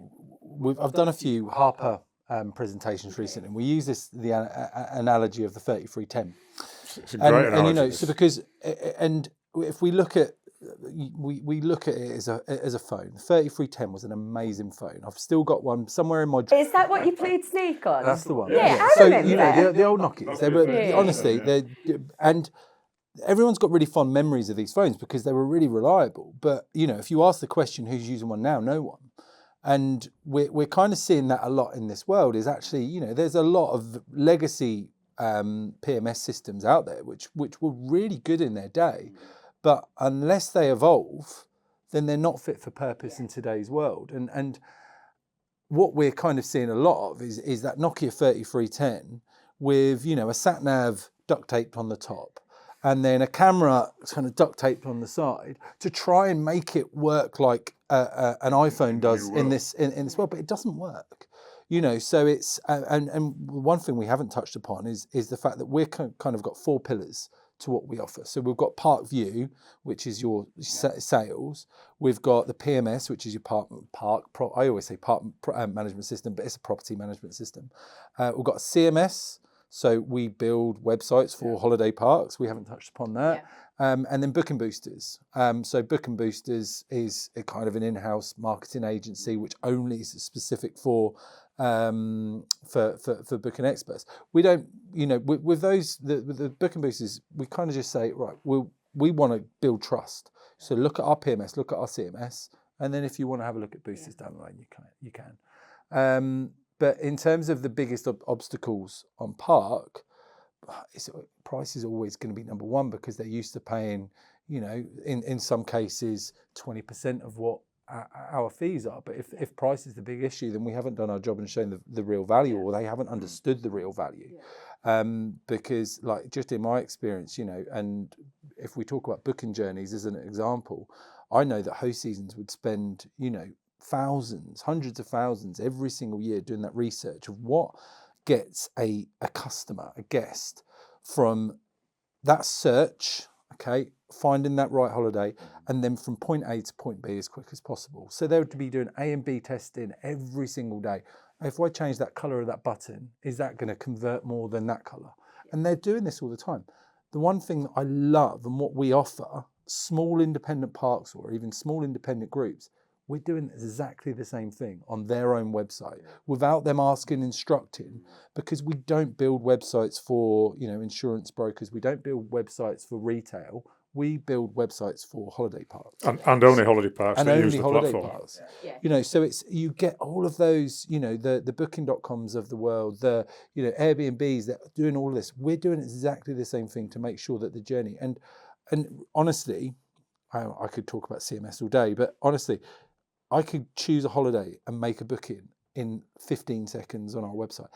I've done a few Harper presentations recently, and we use the analogy of the 3310. It's a great analogy. And if we look at it as a phone. 3310 was an amazing phone. I've still got one somewhere in my. Is that what you played Snake on? That's the one. Yeah, So I remember. The old Nokias. They were honestly and everyone's got really fond memories of these phones because they were really reliable. But if you ask the question, who's using one now? No one. And we're kind of seeing that a lot in this world. Is actually there's a lot of legacy PMS systems out there which were really good in their day. But unless they evolve, then they're not fit for purpose in today's world. And what we're kind of seeing a lot of is that Nokia 3310 with, a sat-nav duct taped on the top and then a camera kind of duct taped on the side to try and make it work like an iPhone does in this world, but it doesn't work. So it's, and one thing we haven't touched upon is the fact that we're kind of got 4 pillars to what we offer. So we've got ParcVu, which is your sales. We've got the PMS, which is your I always say park management system, but it's a property management system. We've got CMS, so we build websites for holiday parks. We haven't touched upon that. And then Booking Boosters. So Booking Boosters is a kind of an in-house marketing agency which only is specific for booking experts. We don't, with those the Booking Boosters, we kind of just say, right, we want to build trust. So look at our PMS, look at our CMS, and then if you want to have a look at boosters down the line, you can. But in terms of the biggest obstacles on Park, price is always going to be number one because they're used to paying, in some cases 20% of what our fees are. But if price is the big issue, then we haven't done our job and shown the real value, or they haven't understood the real value. Because like just in my experience, and if we talk about booking journeys as an example, I know that host seasons would spend, thousands, hundreds of thousands every single year doing that research of what gets a customer, a guest from that search, finding that right holiday, and then from point A to point B as quick as possible. So they would be doing A and B testing every single day. If I change that colour of that button, is that going to convert more than that colour? And they're doing this all the time. the one thing that I love and what we offer small independent parks or even small independent groups, we're doing exactly the same thing on their own website without them asking, instructing, because we don't build websites for, insurance brokers. We don't build websites for retail. We build websites for holiday parks. And only holiday parks And that only use the holiday platform. parks. Yeah. So you get all of those, the booking.coms of the world, the, Airbnbs that are doing all of this. We're doing exactly the same thing to make sure that the journey, and honestly, I could talk about CMS all day, but honestly, I could choose a holiday and make a booking in 15 seconds on our website.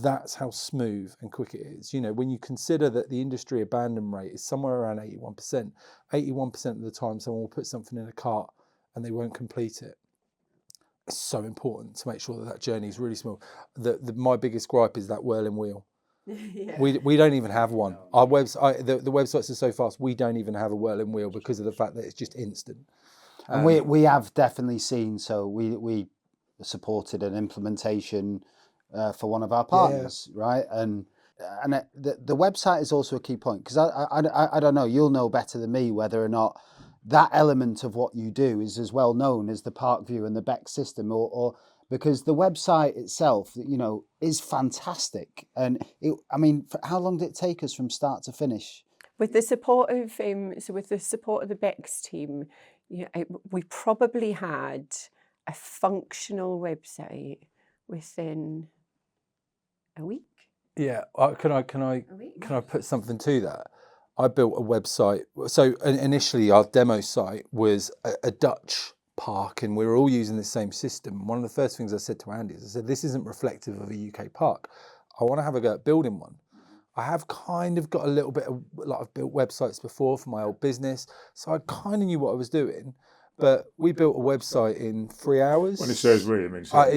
That's how smooth and quick it is. When you consider that the industry abandon rate is somewhere around 81%, 81% of the time someone will put something in a cart and they won't complete it. It's so important to make sure that journey is really smooth. My biggest gripe is that whirling wheel. Yeah. We don't even have one. Our website, the websites are so fast, we don't even have a whirling wheel because of the fact that it's just instant. And we have definitely seen, so we supported an implementation for one of our partners, right? And the website is also a key point, because I don't know, you'll know better than me whether or not that element of what you do is as well known as the ParcVu and the Beck system, or because the website itself, is fantastic. And how long did it take us from start to finish? With the support of the Beck's team, we probably had a functional website within a week. Yeah, can I put something to that? I built a website. So initially, our demo site was a Dutch park, and we were all using the same system. One of the first things I said to Andy is, I said, this isn't reflective of a UK park. I want to have a go at building one. I have kind of got a little bit of, I've built websites before for my old business, so I kind of knew what I was doing. But we built a website in 3 hours. When it says we, it means I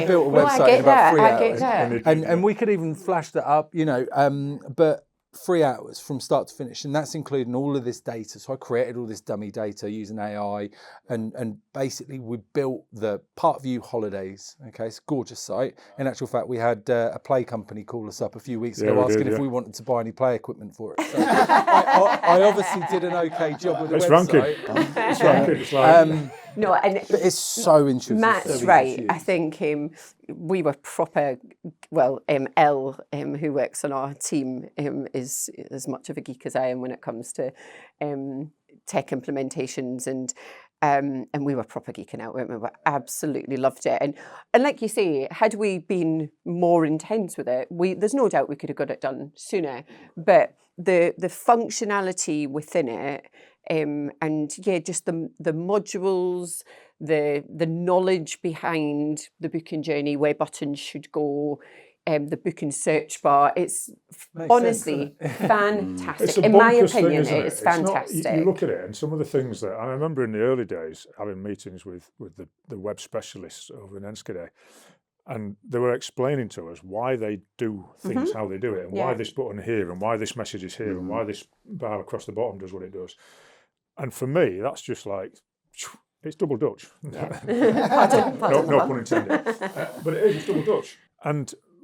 built a website in about 3 hours. I get that. And we could even flash that up, but 3 hours from start to finish, and that's including all of this data. So I created all this dummy data using AI, and basically we built the ParcVu holidays. Okay, it's a gorgeous site. In actual fact, we had a play company call us up a few weeks ago asking if we wanted to buy any play equipment for it. So I obviously did an okay job with the website. It's ranking. It's like, No, and but it's so intuitive. Matt's right. I think we were proper. Well, Elle, who works on our team, is as much of a geek as I am when it comes to tech implementations, and we were proper geeking out. We absolutely loved it, and like you say, had we been more intense with it, there's no doubt we could have got it done sooner. But the functionality within it. Just the modules, the knowledge behind the booking journey, where buttons should go, the booking search bar. It's honestly fantastic. it's a In my bonkers opinion, thing, isn't it's it? fantastic. You look at it, and some of the things that I remember in the early days having meetings with the web specialists over in Enschede, and they were explaining to us why they do things how they do it, and why this button here, and why this message is here, and why this bar across the bottom does what it does. And for me, that's just like, it's double Dutch. Pardon. No pun intended. But it is, it's double Dutch.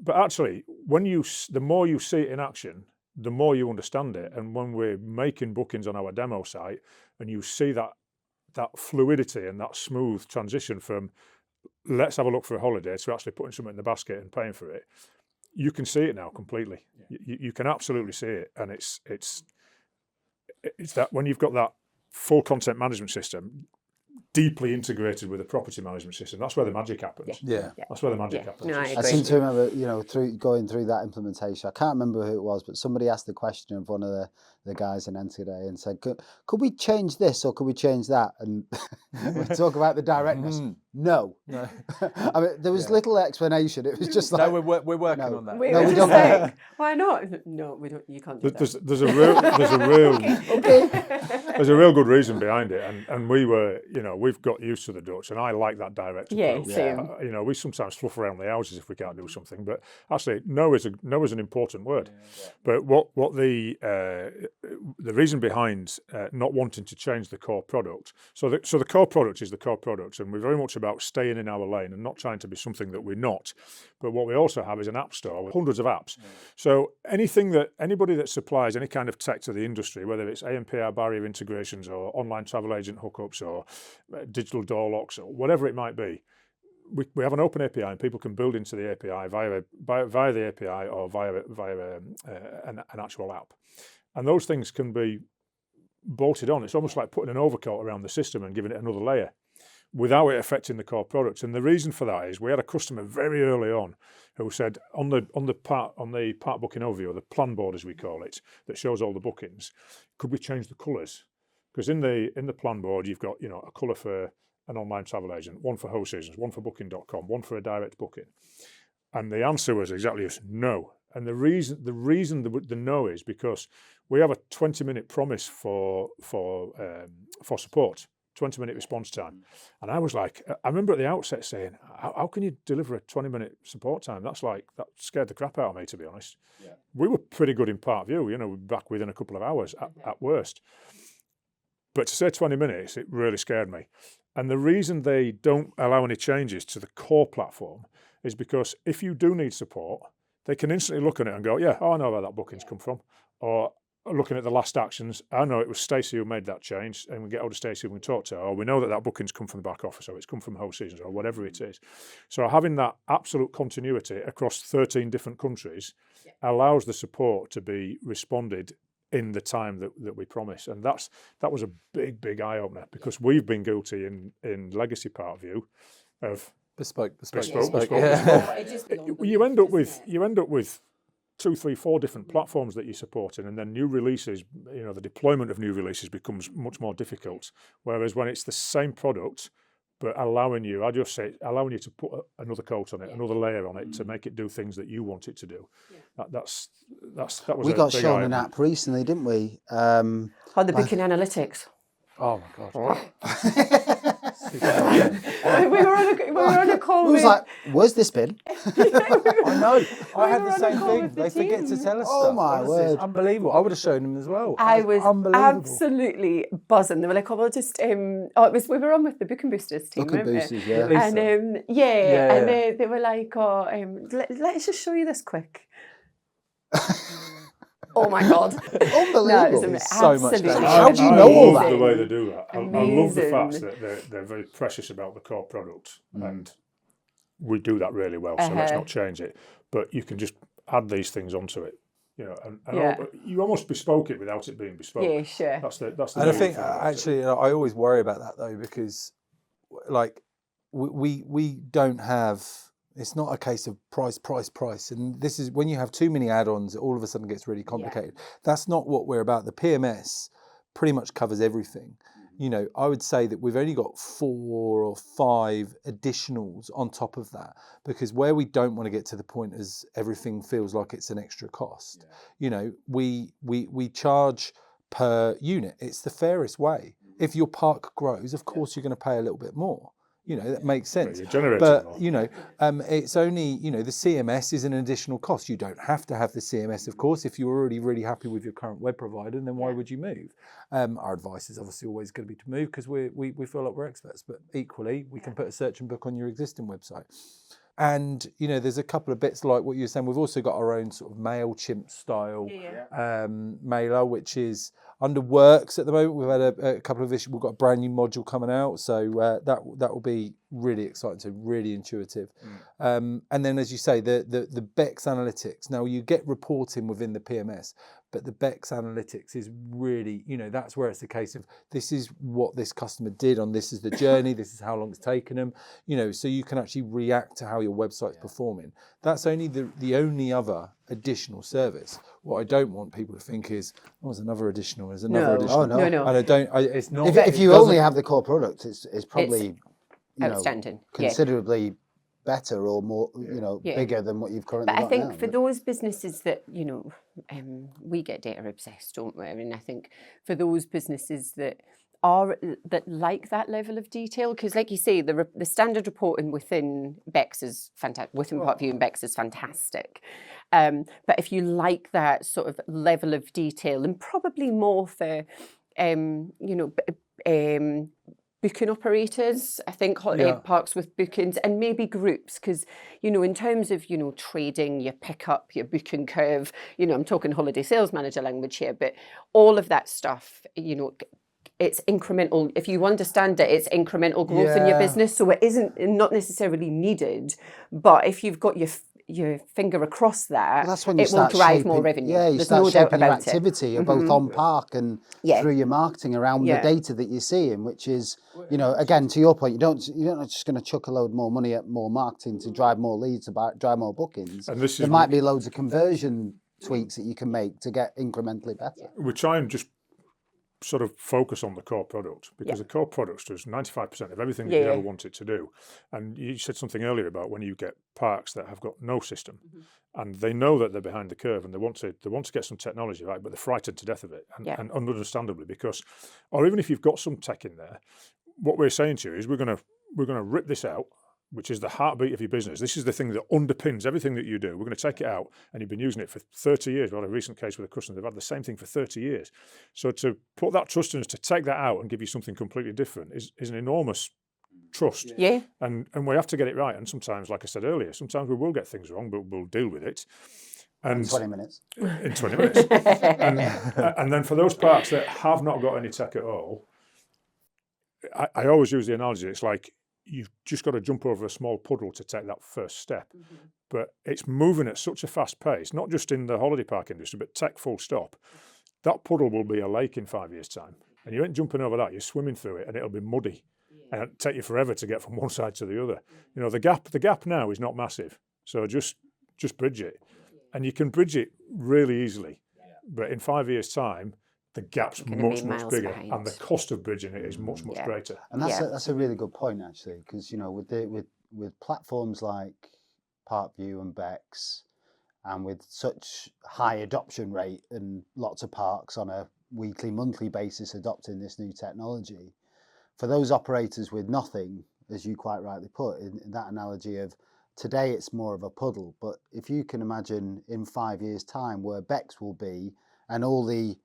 But actually, the more you see it in action, the more you understand it. And when we're making bookings on our demo site, and you see that fluidity and that smooth transition from let's have a look for a holiday to actually putting something in the basket and paying for it, you can see it now completely. You can absolutely see it, and it's that when you've got that full content management system deeply integrated with a property management system, that's where the magic happens. Yeah. That's where the magic happens. No, I seem to remember, going through that implementation. I can't remember who it was, but somebody asked the question of one of the guys in Enschede and said, could we change this or could we change that? And we talk about the directness. No. I mean, there was little explanation. It was just like, no, we're working on that. No, we don't. Why not? No, we don't. You can't do that. There's a real good reason behind it, and we were, we've got used to the Dutch, and I like that direct approach. Same. We sometimes fluff around the houses if we can't do something, but actually, no is an important word. But what the reason behind not wanting to change the core product, so the core product is the core product, and we're very much about staying in our lane and not trying to be something that we're not. But what we also have is an app store with hundreds of apps. So anybody that supplies any kind of tech to the industry, whether it's AMPR barrier integrations or online travel agent hookups or digital door locks or whatever it might be, we have an open API and people can build into the API via the API or via an actual app. And those things can be bolted on. It's almost like putting an overcoat around the system and giving it another layer without it affecting the core product. And the reason for that is we had a customer very early on who said on the part booking overview, or the plan board as we call it, that shows all the bookings, could we change the colours? Because in the plan board you've got a colour for an online travel agent, one for host seasons, one for booking.com, one for a direct booking. And the answer was exactly this: no. And the reason the no is because we have a 20-minute promise for support, 20-minute response time. And I was like, I remember at the outset saying, how can you deliver a 20-minute support time? That scared the crap out of me, to be honest. Yeah. We were pretty good in ParcVu, back within a couple of hours at worst. But to say 20 minutes, it really scared me. And the reason they don't allow any changes to the core platform is because if you do need support, they can instantly look at it and go, yeah, I know where that booking's come from. Or looking at the last actions, I know it was Stacey who made that change, and we get hold of Stacey and we talk to her, or we know that booking's come from the back office, or it's come from host seasons, or whatever it is. So having that absolute continuity across 13 different countries allows the support to be responded in the time that we promise. And that was a big eye-opener, because we've been guilty in legacy ParcVu of bespoke. You end up with 2, 3, 4 different platforms that you're supporting, and then new releases, the deployment of new releases becomes much more difficult. Whereas when it's the same product, but allowing you to put another coat on it, another layer on it to make it do things that you want it to do. That was. We got shown an app recently, didn't we? On the booking analytics. Oh my god. we were on a call. We was like, where's this been? I know. I had the same thing. They forget to tell us stuff. Oh my word. It's unbelievable. I would have shown them as well. I was unbelievable. Absolutely buzzing. They were like, oh, we'll just, we were on with the Booking Boosters team, Booking Boosters, yeah. And and they were like, oh, let's just show you this quick. Oh my God. Unbelievable. No, so much better. How do you know all that? I love the way they do that. I love the fact Amazing. that they're very precious about the core product, and we do that really well, so let's not change it. But you can just add these things onto it, you almost bespoke it without it being bespoke. Yeah, sure. That's the and I think actually I always worry about that though, because like we don't have. It's not a case of price. And this is when you have too many add-ons, it all of a sudden gets really complicated. Yeah. That's not what we're about. The PMS pretty much covers everything. I would say that we've only got 4 or 5 additionals on top of that, because where we don't want to get to the point is everything feels like it's an extra cost. Yeah. We charge per unit. It's the fairest way. If your park grows, of course you're going to pay a little bit more. That makes sense. But it's only, the CMS is an additional cost. You don't have to have the CMS, of course. If you're already really happy with your current web provider, then why would you move? Our advice is obviously always going to be to move, because we feel like we're experts. But equally, we can put a search and book on your existing website. And, there's a couple of bits like what you're saying. We've also got our own sort of MailChimp style mailer, which is under works at the moment. We've had a couple of issues. We've got a brand new module coming out. So that will be really exciting, so really intuitive. And then, as you say, the BEX analytics. Now, you get reporting within the PMS, but the BEX analytics is really, that's where it's the case of this is what this customer did on this is the journey, this is how long it's taken them, so you can actually react to how your website's performing. That's only the only other additional service. What I don't want people to think is, there's another additional, there's another additional. Oh, no. No. And it's not. If you only have the core product, it's probably outstanding. Considerably better or more, bigger than what you've currently got now. But I think for those businesses that, we get data obsessed, don't we? And I think for those businesses that like that level of detail, because like you say, the standard reporting within BEX is fantastic, within ParcVu and BEX is fantastic. But if you like that sort of level of detail, and probably more for, booking operators, I think Yeah. parks with bookings, and maybe groups, because, you know, in terms of, you know, trading, your pickup, your booking curve, you know, I'm talking holiday sales manager language here, but all of that stuff, you know, it's incremental. If you understand it, it's incremental growth in your Yeah. business. So it isn't not necessarily needed, but if you've got your finger across that, Well, that's when you it will start drive shaping, more revenue. yeah, you There's start no doubt shaping your about it. activity, both on park and Yeah. through your marketing around the Yeah. data that you're seeing, which is, you know, again, to your point, you're not just going to chuck a load more money at more marketing to drive more leads, to drive more bookings. And this There is, might be loads of conversion tweaks that you can make to get incrementally better. we try and just sort of focus on the core product, because the core product does 95% of everything that you ever want it to do. And you said something earlier about when you get parks that have got no system, and they know that they're behind the curve, and they want to get some technology right, but they're frightened to death of it, and understandably, because, or even if you've got some tech in there, what we're saying to you is we're going to rip this out, which is the heartbeat of your business. This is the thing that underpins everything that you do. We're going to take it out, and you've been using it for 30 years. We had a recent case with a customer. They've had the same thing for 30 years. So to put that trust in us, to take that out and give you something completely different is an enormous trust. Yeah. And we have to get it right. And sometimes, like I said earlier, sometimes we will get things wrong, but we'll deal with it. And In 20 minutes. In 20 minutes. and then for those parks that have not got any tech at all, I always use the analogy, it's like you've just got to jump over a small puddle to take that first step. But it's moving at such a fast pace, not just in the holiday park industry, but tech full stop. That puddle will be a lake in 5 years' time. And you ain't jumping over that, you're swimming through it, and it'll be muddy. And it'll take you forever to get from one side to the other. You know, the gap now is not massive. So just bridge it. And you can bridge it really easily. But in 5 years' time, the gap's much bigger, behind. and the cost of bridging it is much greater. And that's a really good point, actually, because, you know, with platforms like ParcVu and Bex, and with such high adoption rate and lots of parks on a weekly, monthly basis adopting this new technology, for those operators with nothing, as you quite rightly put, in that analogy of today it's more of a puddle, but if you can imagine in 5 years' time where Bex will be, and all the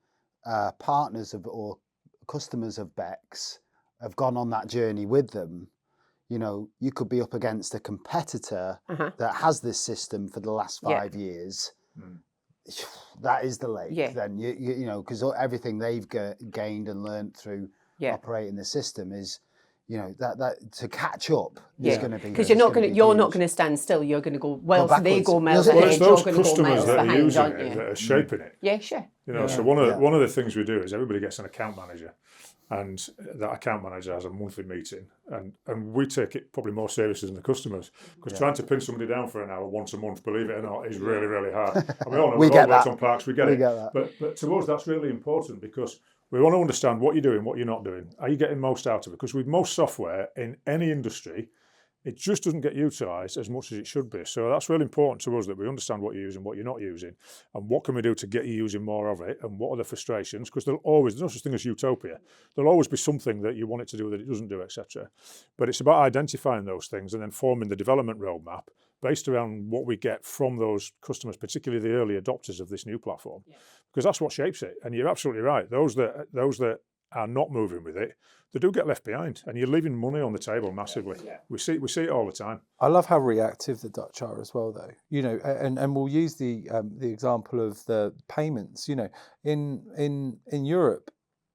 partners or customers of Bex have gone on that journey with them, you know, you could be up against a competitor that has this system for the last 5 years. That is the lake. Then you know, because everything they've gained and learned through operating the system is, you know, that to catch up is going to be, because you're not going to stand still. You're going to go they go miles ahead. It's those you're going to go customers miles that are behind, using aren't it you? that are shaping it. Yeah, sure. You know, so one of the things we do is everybody gets an account manager, and that account manager has a monthly meeting, and we take it probably more seriously than the customers, because trying to pin somebody down for an hour once a month, believe it or not, is really, really hard. And we all know, we we've get all worked that. on parks, we get it. But to us, that's really important, because we want to understand what you're doing, what you're not doing. Are you getting most out of it? Because with most software in any industry, it just doesn't get utilised as much as it should be. So that's really important to us, that we understand what you're using, what you're not using, and what can we do to get you using more of it, and what are the frustrations, because there's no such thing as utopia. There'll always be something that you want it to do that it doesn't do, etc. But it's about identifying those things and then forming the development roadmap based around what we get from those customers, particularly the early adopters of this new platform, because that's what shapes it. And you're absolutely right. Those that are not moving with it, they do get left behind, and you're leaving money on the table massively. We see it all the time. I love how reactive the Dutch are as well, though. You know, and we'll use the example of the payments. You know, in Europe,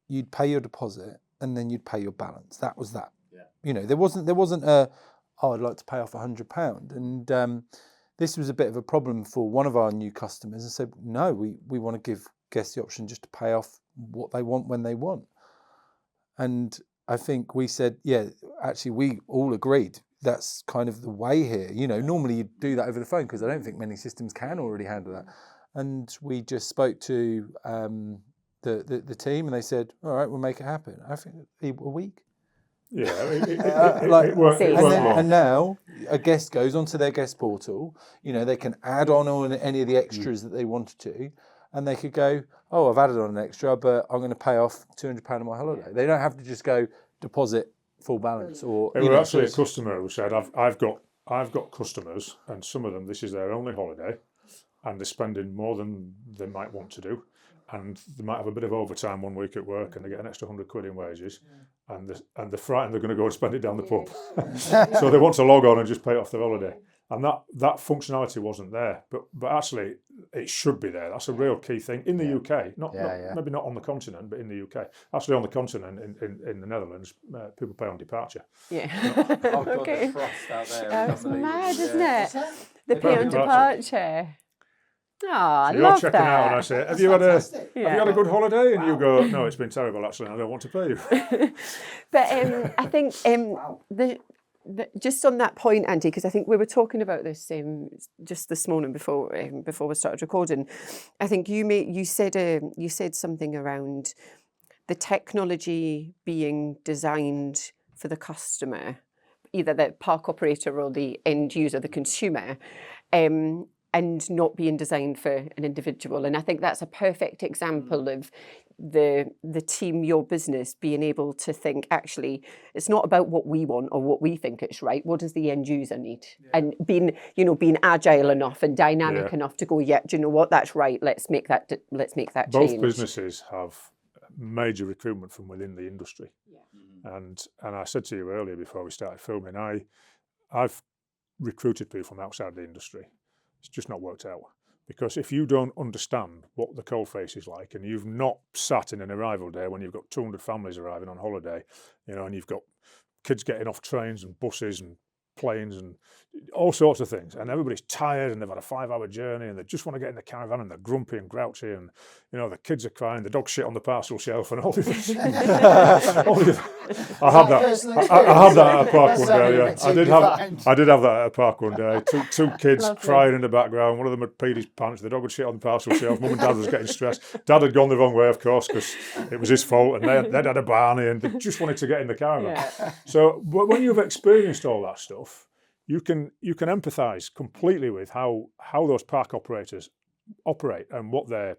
you'd pay your deposit and then you'd pay your balance. That was that. Yeah. You know, there wasn't a I'd like to pay off £100, and this was a bit of a problem for one of our new customers, and said, no, we want to give guests the option just to pay off what they want when they want. And I think we said, yeah, actually, we all agreed that's kind of the way here. You know, normally you do that over the phone, because I don't think many systems can already handle that. And we just spoke to the team, and they said, all right, we'll make it happen. I think a week. Yeah, it worked. And now a guest goes onto their guest portal. You know, they can add on any of the extras that they wanted to, and they could go, oh, I've added on an extra, but I'm going to pay off £200 on my holiday. They don't have to just go deposit full balance. Or there was actually a customer who said, I've got customers, and some of them, this is their only holiday, and they're spending more than they might want to do, and they might have a bit of overtime one week at work, and they get an extra £100 in wages, and they're frightened they're going to go and spend it down the pub. So they want to log on and just pay it off their holiday. And that functionality wasn't there, but actually it should be there. That's a real key thing in the UK, maybe not on the continent, but in the UK. Actually, on the continent in the Netherlands, people pay on departure. Yeah. Oh, God, Okay. the trust out there. That's mad, isn't Yeah. it? The pay on departure. Oh, I So you're love checking that. out, and I say, "Have you had a good holiday?" And you Wow. go, "No, it's been terrible. Actually, and I don't want to pay you." But I think just on that point, Andy, because I think we were talking about this just this morning before we started recording. I think you said something around the technology being designed for the customer, either the park operator or the end user, the consumer, and not being designed for an individual. And I think that's a perfect example of the team, your business, being able to think, actually, it's not about what we want or what we think it's right. What does the end user need? And being agile enough and dynamic enough to go, do you know what, that's right. Let's make that change. Both businesses have major recruitment from within the industry. And I said to you earlier before we started filming, I've recruited people from outside the industry. It's just not worked out. Because if you don't understand what the coalface is like, and you've not sat in an arrival day when you've got 200 families arriving on holiday, and you've got kids getting off trains and buses and planes and all sorts of things, and everybody's tired and they've had a 5-hour journey and they just want to get in the caravan and they're grumpy and grouchy and the kids are crying, the dog shit on the parcel shelf and all this. I had that at a park one day. Yeah, I did have that at a park one day. Two kids crying in the background. One of them had peed his pants. The dog had shit on the parcel shelf. Mum and Dad was getting stressed. Dad had gone the wrong way, of course, because it was his fault, and they'd had a Barney and they just wanted to get in the caravan. Yeah. So when you've experienced all that stuff, you can empathise completely with how those park operators operate and what their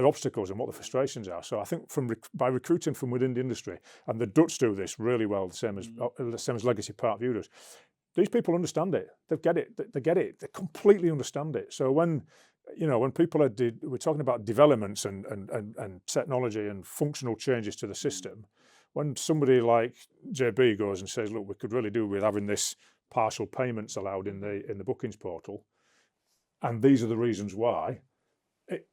obstacles and what the frustrations are. So I think by recruiting from within the industry, and the Dutch do this really well, the same as Legacy ParcVu does. These people understand it. They get it. They completely understand it. So when people we're talking about developments and technology and functional changes to the system, when somebody like JB goes and says, "Look, we could really do with having this partial payments allowed in the bookings portal, and these are the reasons why," it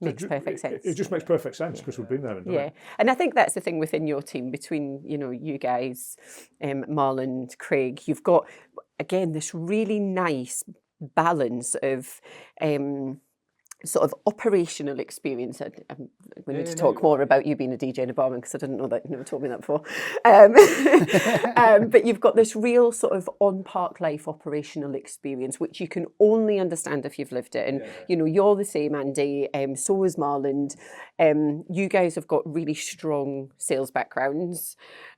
makes perfect sense. It just makes perfect sense because we've been there and done it. And I think that's the thing within your team, between you guys, Marlon, Craig. You've got, again, this really nice balance of sort of operational experience. We need to talk more about you being a DJ and a barman, because I didn't know that. You never told me that before. But you've got this real sort of on-park life operational experience, which you can only understand if you've lived it. And you're the same, Andy. So is Marland. You guys have got really strong sales backgrounds,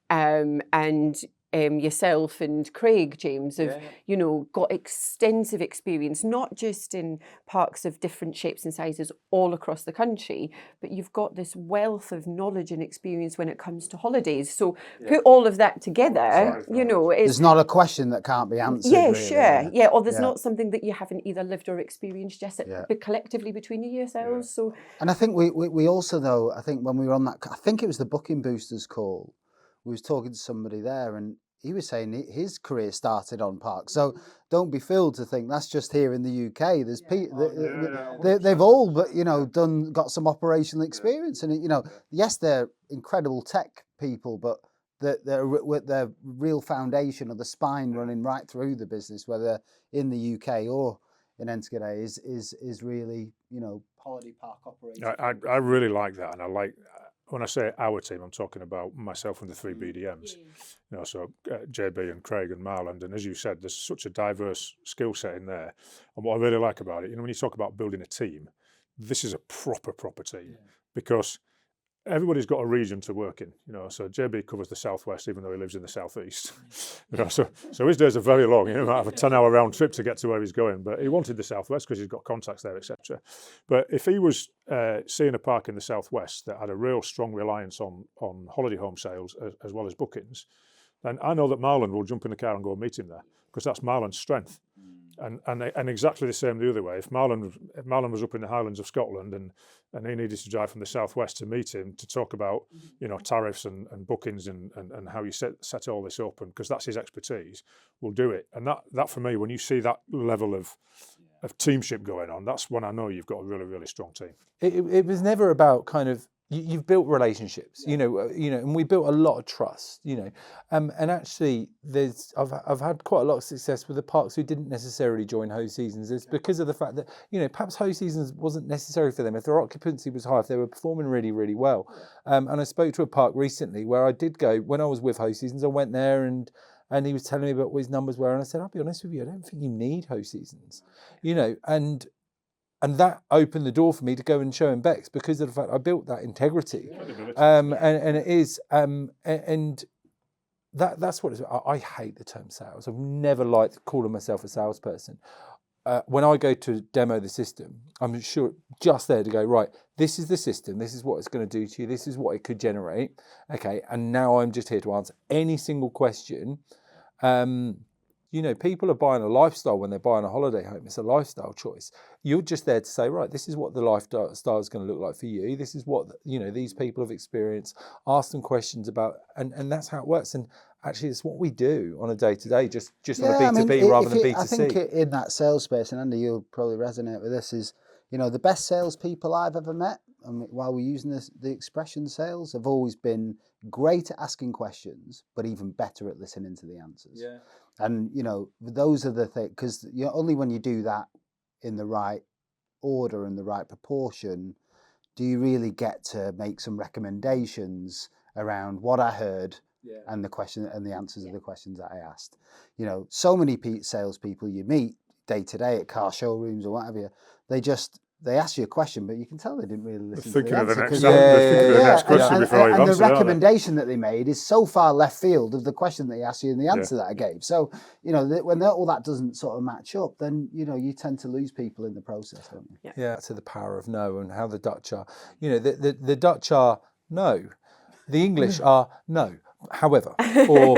and yourself and Craig, James, have got extensive experience, not just in parks of different shapes and sizes all across the country, but you've got this wealth of knowledge and experience when it comes to holidays. So put all of that together, there's not a question that can't be answered. Yeah, really, sure. Yeah, or there's not something that you haven't either lived or experienced just but collectively between yourselves. So, and I think we also, though, I think when we were on that, I think it was the Booking Boosters call, we was talking to somebody there, and he was saying his career started on park. So don't be fooled to think that's just here in the UK. There's they've all, got some operational experience, and yes, they're incredible tech people, but they're with their real foundation or the spine running right through the business, whether in the UK or in Enschede, is really holiday park operation. I really like that, and I like. When I say our team, I'm talking about myself and the 3 BDMs. So JB and Craig and Marland, and as you said, there's such a diverse skill set in there. And what I really like about it, when you talk about building a team, this is a proper team, because everybody's got a region to work in. So JB covers the southwest, even though he lives in the southeast. So his days are very long. He might have a 10-hour round trip to get to where he's going, but he wanted the southwest because he's got contacts there, etc. But if he was seeing a park in the southwest that had a real strong reliance on holiday home sales as well as bookings, then I know that Marlon will jump in the car and go and meet him there, because that's Marlon's strength. And exactly the same the other way. If Marlon was up in the Highlands of Scotland and he needed to drive from the southwest to meet him to talk about, you know, tariffs and bookings and how you set all this up, and because that's his expertise, we'll do it. And that for me, when you see that level of teamship going on, that's when I know you've got a really, really strong team. It was never about kind of, you've built relationships, you know, and we built a lot of trust, you know, and actually I've had quite a lot of success with the parks who didn't necessarily join host seasons. It's because of the fact that, you know, perhaps host seasons wasn't necessary for them if their occupancy was high, if they were performing really, really well. And I spoke to a park recently where I did go, when I was with host seasons, I went there and he was telling me about what his numbers were, and I said, I'll be honest with you, I don't think you need host seasons, you know, and that opened the door for me to go and show him Bex because of the fact I built that integrity. And it is, and that's what it's, I hate the term sales. I've never liked calling myself a salesperson. When I go to demo the system, I'm sure just there to go, right, this is the system, this is what it's going to do to you, this is what it could generate. Okay, and now I'm just here to answer any single question. You know, people are buying a lifestyle when they're buying a holiday home. It's a lifestyle choice. You're just there to say, right, this is what the lifestyle is going to look like for you. This is what, you know, these people have experienced. Ask them questions about, and that's how it works. And actually, it's what we do on a day-to-day, just on a B2B rather than B2C. I think in that sales space, and Andy, you'll probably resonate with this, is, you know, the best salespeople I've ever met, and while we're using the expression sales, have always been great at asking questions, but even better at listening to the answers. Yeah. And, you know, those are the things, because only when you do that in the right order and the right proportion do you really get to make some recommendations around what I heard and the question and the answers of the questions that I asked. You know, so many salespeople you meet day to day at car showrooms or whatever, they ask you a question, but you can tell they didn't really listen to the answer. The next question before you've and the answered, recommendation that they made is so far left field of the question that they asked you and the answer that I gave. So, you know, when all that doesn't sort of match up, then, you know, you tend to lose people in the process, don't you? Yeah, to the power of no, and how the Dutch are, you know, the Dutch are no, the English are no. However, or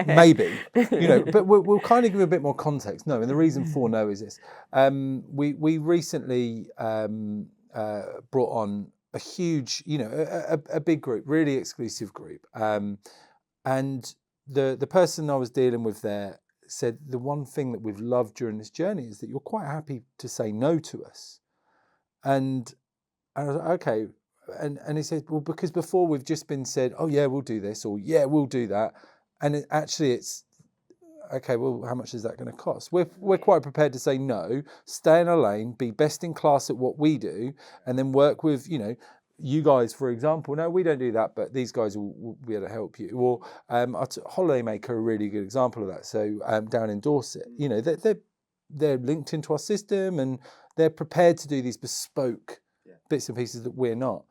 maybe, you know, but we'll kind of give a bit more context. No, and the reason for no is this. We recently brought on a huge, you know, a big group, really exclusive group. And the person I was dealing with there said the one thing that we've loved during this journey is that you're quite happy to say no to us. And I was like, okay. And he said, well, because before we've just been said, oh yeah, we'll do this, or yeah, we'll do that. And actually it's, okay, well, how much is that going to cost? We're quite prepared to say no, stay in our lane, be best in class at what we do, and then work with, you know, you guys, for example. No, we don't do that, but these guys will be able to help you. Or Holidaymaker, a really good example of that. So down in Dorset, you know, they're linked into our system and they're prepared to do these bespoke bits and pieces that we're not.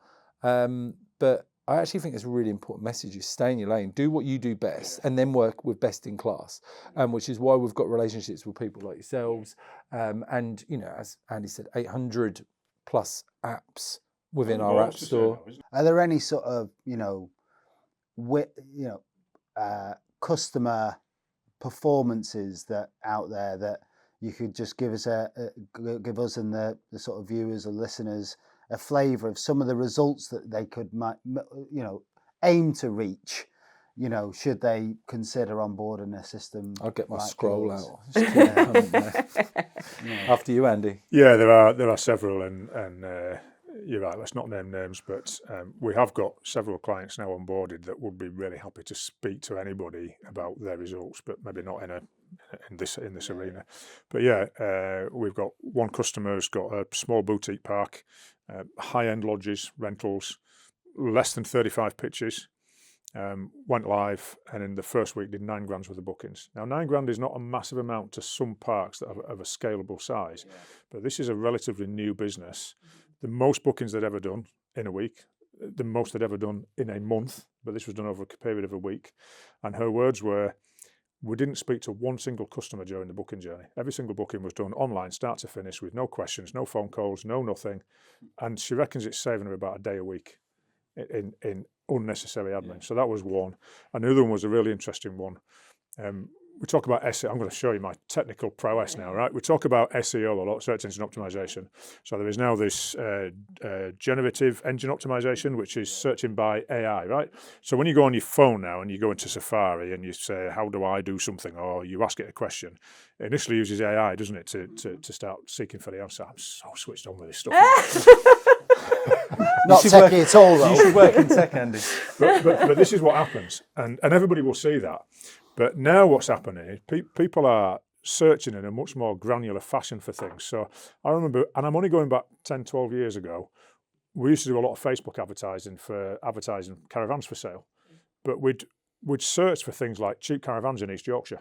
But I actually think it's a really important message is stay in your lane, do what you do best, and then work with best in class, which is why we've got relationships with people like yourselves. And, you know, as Andy said, 800 plus apps within our app store. Are there any sort of, customer performances that out there that you could just give us give us and the sort of viewers or listeners a flavour of some of the results that they could, aim to reach, should they consider onboarding a system? I'll get my like scroll yours? out. Just keep coming there. After you, Andy. Yeah, there are several, and you're right. Let's not name names, but we have got several clients now onboarded that would be really happy to speak to anybody about their results, but maybe not in this arena. But yeah, we've got one customer who's got a small boutique park, high-end lodges, rentals, less than 35 pitches. Went live, and in the first week did £9 grand worth of bookings. Now, £9 grand is not a massive amount to some parks that have a scalable size, but this is a relatively new business. The most bookings they'd ever done in a week, the most they'd ever done in a month, but this was done over a period of a week. And her words were, we didn't speak to one single customer during the booking journey. Every single booking was done online, start to finish, with no questions, no phone calls, no nothing. And she reckons it's saving her about a day a week in unnecessary admin. So that was one. And the other one was a really interesting one. We talk about SEO. I'm going to show you my technical prowess now, right? We talk about SEO a lot, search engine optimization. So there is now this generative engine optimization, which is searching by AI, right? So when you go on your phone now and you go into Safari and you say, how do I do something? Or you ask it a question, it initially uses AI, doesn't it, to start seeking for the answer. I'm so switched on with this stuff. Not techie at all, though. You should work in tech, Andy. But this is what happens, and everybody will see that. But now what's happening is people are searching in a much more granular fashion for things. So I remember, and I'm only going back 10, 12 years ago, we used to do a lot of Facebook advertising for advertising caravans for sale. But we'd search for things like cheap caravans in East Yorkshire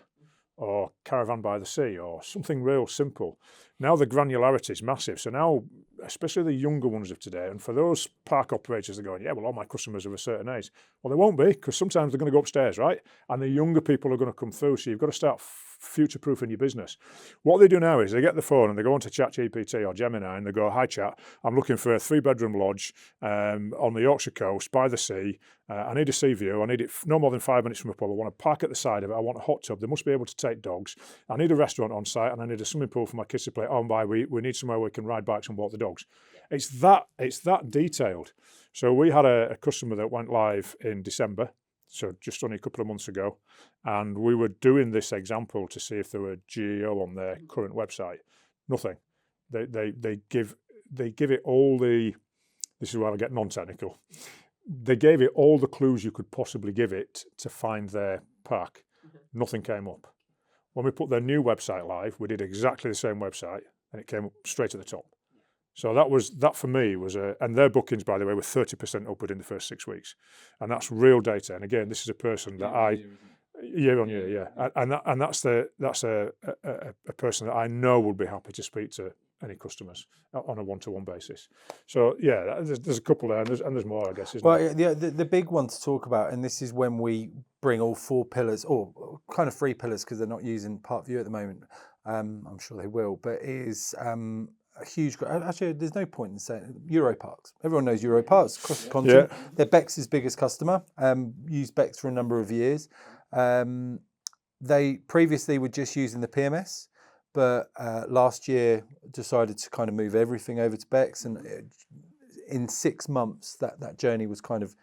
or caravan by the sea or something real simple. Now the granularity is massive. So now, especially the younger ones of today, and for those park operators that are going, yeah, well, all my customers are of a certain age. Well, they won't be, because sometimes they're going to go upstairs, right? And the younger people are going to come through. So you've got to start future-proofing your business. What they do now is they get the phone and they go onto ChatGPT or Gemini and they go, hi chat, I'm looking for a 3-bedroom lodge on the Yorkshire coast by the sea. I need a sea view. I need it no more than 5 minutes from a pub. I want to park at the side of it. I want a hot tub. They must be able to take dogs. I need a restaurant on site and I need a swimming pool for my kids to play. Oh, and by we need somewhere where we can ride bikes and walk the dogs. It's that detailed. So we had a customer that went live in December, so just only a couple of months ago, and we were doing this example to see if there were GEO on their current website. Nothing. They give it all the. This is where I get non-technical. They gave it all the clues you could possibly give it to find their park. Nothing came up. When we put their new website live, we did exactly the same website, and it came up straight at the top. So that for me was and their bookings, by the way, were 30% upward in the first 6 weeks, and that's real data. And again, this is a person that year on year, yeah, and that's a person that I know would be happy to speak to any customers on a one-to-one basis. So yeah, there's a couple there, and there's more, I guess. Isn't there? The big one to talk about, and this is when we bring all 4 pillars, or kind of 3 pillars, because they're not using ParcVu at the moment. I'm sure they will, but it is a huge. Actually, there's no point in saying Europarks. Everyone knows Europarks. Cross continent. Yeah. They're Bex's biggest customer. Used Bex for a number of years. They previously were just using the PMS, but last year decided to kind of move everything over to Bex, and in 6 months that journey was kind of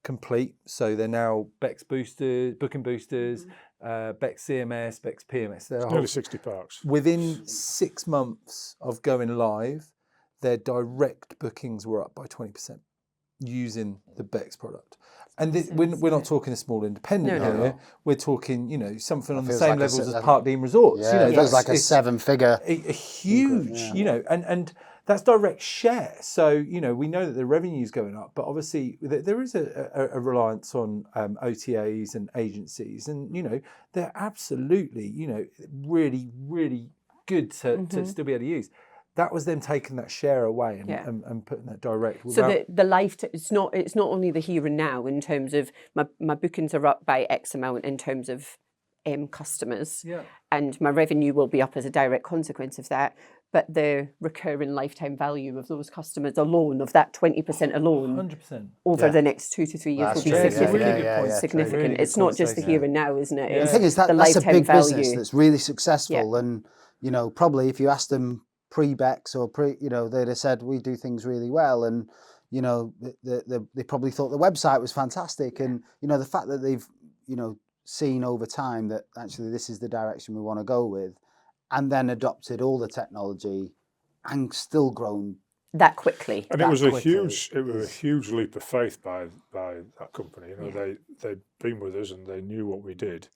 complete. So they're now Bex boosters, booking boosters, Bex CMS, Bex PMS. They're nearly 60 parks. Within 6 months of going live, their direct bookings were up by 20% using the Bex product. And we're not talking a small independent here. No. We're talking, something on the same levels as Parkdean Resorts. Yeah, it feels like a 7-figure. A huge, and that's direct share. So, we know that the revenue is going up, but obviously there is a reliance on OTAs and agencies, and, they're absolutely, really, really good to still be able to use. That was them taking that share away and putting that direct. So the life, it's not only the here and now in terms of my bookings are up by X amount in terms of customers, and my revenue will be up as a direct consequence of that. But the recurring lifetime value of those customers alone, of that 20% alone, 100%. over the next 2 to 3 years will be significant. Significant. Really it's not just the here and now, isn't it? The thing is that's a big business that's really successful, and probably if you asked them pre-Bex or they'd have said we do things really well, and they probably thought the website was fantastic, and the fact that they've seen over time that actually this is the direction we want to go with, and then adopted all the technology and still grown that quickly. And it was a huge leap of faith by that company. They'd been with us and they knew what we did,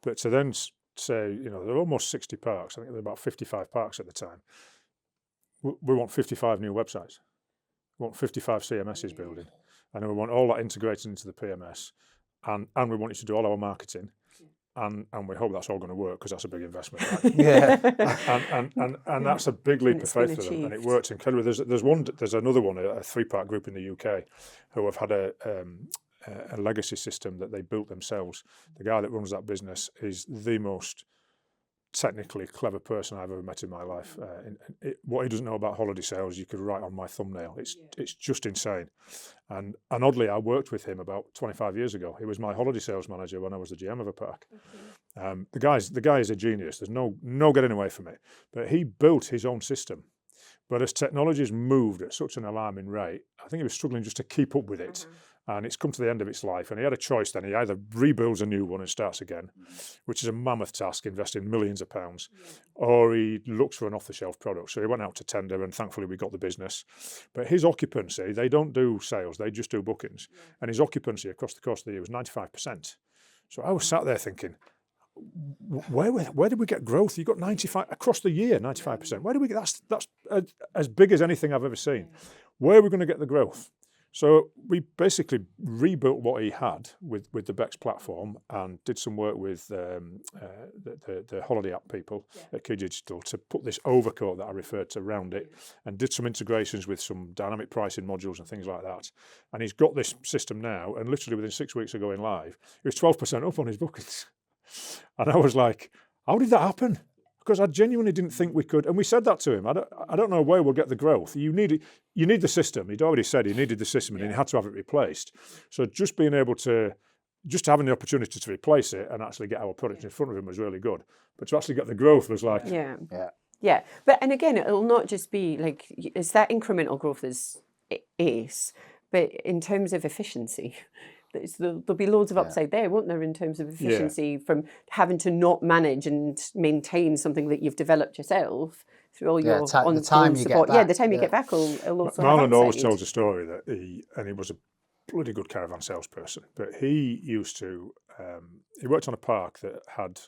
but to then say there are almost 60 parks. I think there were about 55 parks at the time. We want 55 new websites. We want 55 CMSs building, and we want all that integrated into the PMS, and we want you to do all our marketing, and we hope that's all going to work, because that's a big investment. Right? and that's a big leap of faith for them, and it works incredibly. There's another one, a 3-park group in the UK, who have had a legacy system that they built themselves. The guy that runs that business is the most technically clever person I've ever met in my life. What he doesn't know about holiday sales, you could write on my thumbnail. It's just insane. And oddly, I worked with him about 25 years ago. He was my holiday sales manager when I was the GM of a park. The guy is a genius. There's no getting away from it. But he built his own system. But as technology has moved at such an alarming rate, I think he was struggling just to keep up with it. And it's come to the end of its life. And he had a choice then. He either rebuilds a new one and starts again, which is a mammoth task, investing millions of pounds, or he looks for an off-the-shelf product. So he went out to tender, and thankfully we got the business. But his occupancy, they don't do sales, they just do bookings. And his occupancy across the course of the year was 95%. So I was sat there thinking, where did we get growth? You got 95 across the year, 95%. Where do we get that's as big as anything I've ever seen. Where are we going to get the growth? So we basically rebuilt what he had with the Bex platform and did some work with the holiday app people at Key Digital to put this overcoat that I referred to around it, and did some integrations with some dynamic pricing modules and things like that. And he's got this system now, and literally within 6 weeks of going live, he was 12% up on his bookings. And I was like, how did that happen? Because I genuinely didn't think we could, and we said that to him. I don't know where we'll get the growth. You need the system. He'd already said he needed the system, and he had to have it replaced. So just being able to, just having the opportunity to replace it and actually get our product in front of him was really good. But to actually get the growth was like, yeah. But and again, it'll not just be like it's that incremental growth is ace, but in terms of efficiency. There'll be loads of upside there, won't there, in terms of efficiency from having to not manage and maintain something that you've developed yourself through all your the time you support. get back. The time you get back will also have Marlon always upside. tells a story that he was a bloody good caravan salesperson, but he used to, he worked on a park that had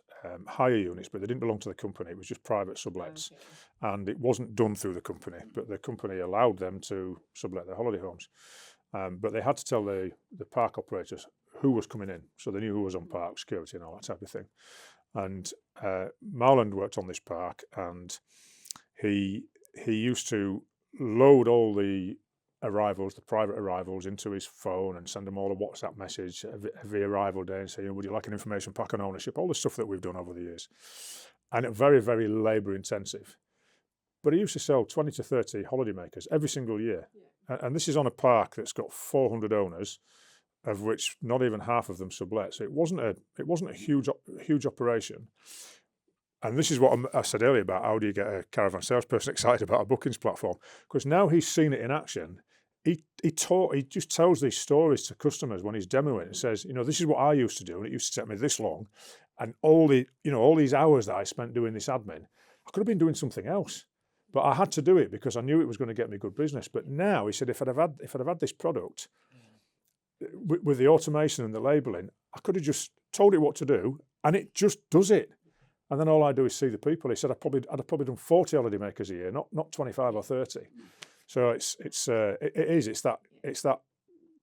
hire units, but they didn't belong to the company. It was just private sublets. And it wasn't done through the company, but the company allowed them to sublet their holiday homes. But they had to tell the park operators who was coming in, so they knew who was on park, security and all that type of thing. And Marland worked on this park, and he used to load all the arrivals, the private arrivals, into his phone and send them all a WhatsApp message every arrival day and say, would you like an information pack on ownership? All the stuff that we've done over the years. And it's very, very labour intensive. But he used to sell 20 to 30 holidaymakers every single year. And this is on a park that's got 400 owners, of which not even half of them sublet. So it wasn't a huge operation. And this is what I said earlier about how do you get a caravan salesperson excited about a bookings platform? Because now he's seen it in action. He just tells these stories to customers when he's demoing it and says, this is what I used to do, and it used to take me this long, and all these hours that I spent doing this admin, I could have been doing something else. But I had to do it because I knew it was going to get me good business. But now, he said, if I'd have had this product with the automation and the labelling, I could have just told it what to do, and it just does it. And then all I do is see the people. He said, I'd have probably done 40 holidaymakers a year, not 25 or 30. So it's that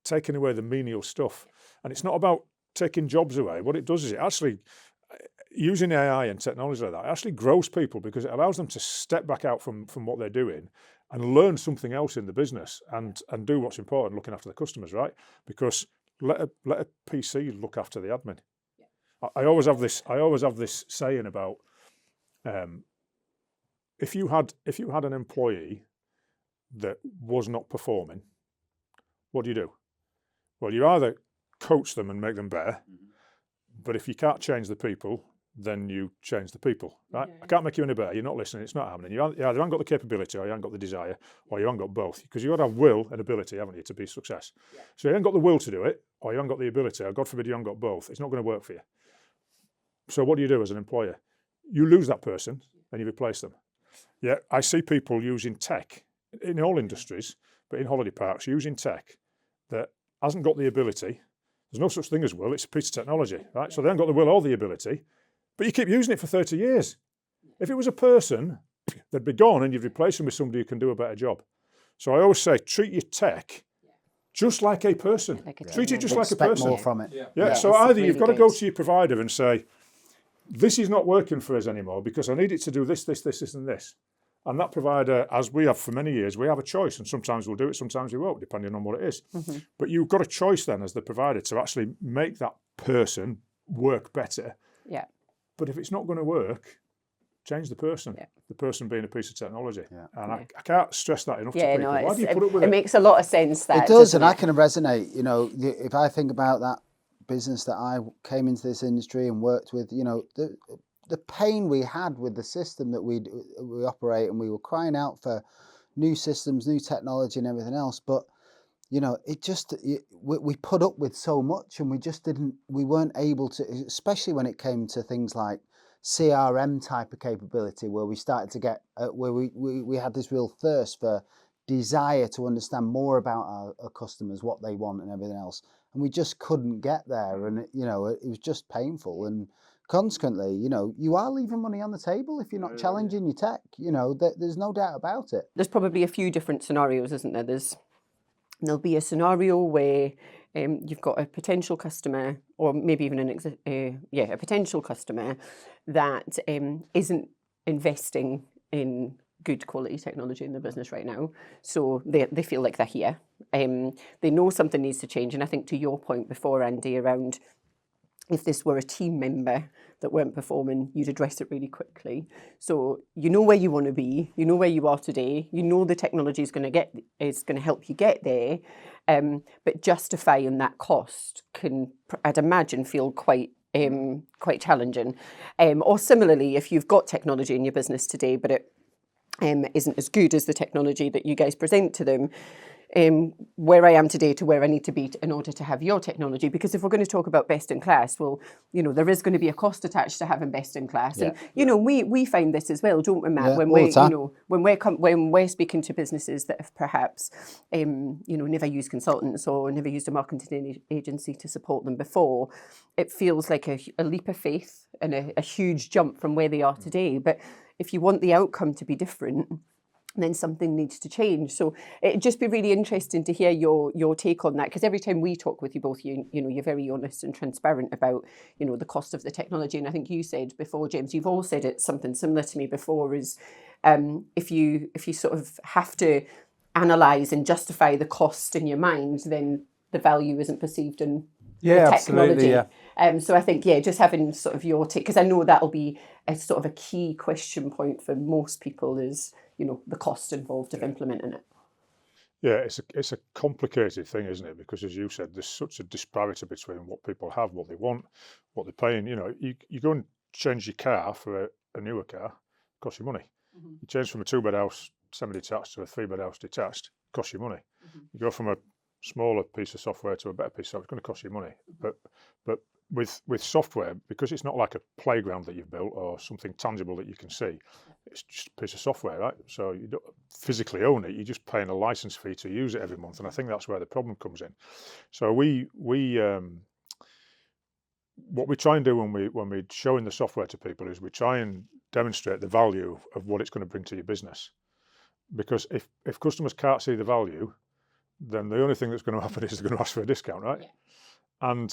taking away the menial stuff, and it's not about taking jobs away. What it does is it actually, using AI and technology like that, it actually grows people because it allows them to step back out from what they're doing and learn something else in the business and do what's important, looking after the customers, right? Because let a PC look after the admin. I always have this saying about if you had an employee that was not performing, what do? Well, you either coach them and make them better, but if you can't change the people, then you change the people, right? I can't make you any better. You're not listening. It's not happening. You either haven't got the capability, or you haven't got the desire, or you haven't got both. Because you got to have will and ability, haven't you, to be success. So you haven't got the will to do it, or you haven't got the ability, or God forbid you haven't got both. It's not going to work for you. So what do you do as an employer? You lose that person and you replace them. Yeah, I see people using tech in all industries, but in holiday parks, using tech that hasn't got the ability. There's no such thing as will. It's a piece of technology, right? So they haven't got the will or the ability. But you keep using it for 30 years. If it was a person, they'd be gone and you'd replace them with somebody who can do a better job. So I always say, treat your tech just like a person. Treat it just like a person. Expect more from it. Yeah. So either you've got to go to your provider and say, this is not working for us anymore because I need it to do this, and this. And that provider, as we have for many years, we have a choice. And sometimes we'll do it, sometimes we won't, depending on what it is. But you've got a choice then as the provider to actually make that person work better. Yeah. But if it's not going to work, change the person. Yeah. The person being a piece of technology. Yeah. And I can't stress that enough to Yeah, people. no, Why do you put up with it it? makes a lot of sense. That It does, doesn't and I it? can resonate. You know, if I think about that business that I came into this industry and worked with, you know, the pain we had with the system that we operate, and we were crying out for new systems, new technology, and everything else. But you know, we put up with so much, and we weren't able to, especially when it came to things like CRM type of capability, where we started to get, where we had this real thirst for desire to understand more about our customers, what they want and everything else. And we just couldn't get there. And, you know, it was just painful. And consequently, you know, you are leaving money on the table if you're not challenging your tech. You know, there's no doubt about it. There's probably a few different scenarios, isn't there? There'll be a scenario where you've got a potential customer, or maybe even a potential customer that isn't investing in good quality technology in the business right now. So they feel like they're here. They know something needs to change. And I think to your point before, Andy, around if this were a team member that weren't performing, you'd address it really quickly. So you know where you want to be, you know where you are today, you know the technology is going to help you get there, but justifying that cost can, I'd imagine, feel quite challenging. Or similarly, if you've got technology in your business today, but it isn't as good as the technology that you guys present to them, where I am today to where I need to be in order to have your technology. Because if we're going to talk about best in class, well, you know, there is going to be a cost attached to having best in class. Yeah. And, you know, we find this as well, don't we, Matt? Yeah, when all we're, the time. you know, when we're speaking to businesses that have perhaps, you know, never used consultants or never used a marketing agency to support them before, it feels like a leap of faith and a huge jump from where they are today. But if you want the outcome to be different, then something needs to change. So it'd just be really interesting to hear your take on that, because every time we talk with you both, you know, you're very honest and transparent about, you know, the cost of the technology. And I think you said before, James, you've all said it something similar to me before, is if you sort of have to analyse and justify the cost in your mind, then the value isn't perceived in the technology. Yeah. So I think, just having sort of your take, because I know that'll be a sort of a key question point for most people, is, you know, the cost involved of implementing it. Yeah, it's a complicated thing, isn't it? Because as you said, there's such a disparity between what people have, what they want, what they're paying. You know, you go and change your car for a newer car, it costs you money. Mm-hmm. You change from a 2-bed house semi-detached to a 3-bed house detached, it costs you money. Mm-hmm. You go from a smaller piece of software to a better piece of software, it's going to cost you money. But with software, because it's not like a playground that you've built or something tangible that you can see, it's just a piece of software, right? So you don't physically own it, you're just paying a license fee to use it every month. And I think that's where the problem comes in. So what we try and do when we're showing the software to people is we try and demonstrate the value of what it's going to bring to your business. Because if customers can't see the value, then the only thing that's going to happen is they're going to ask for a discount, right? Yeah.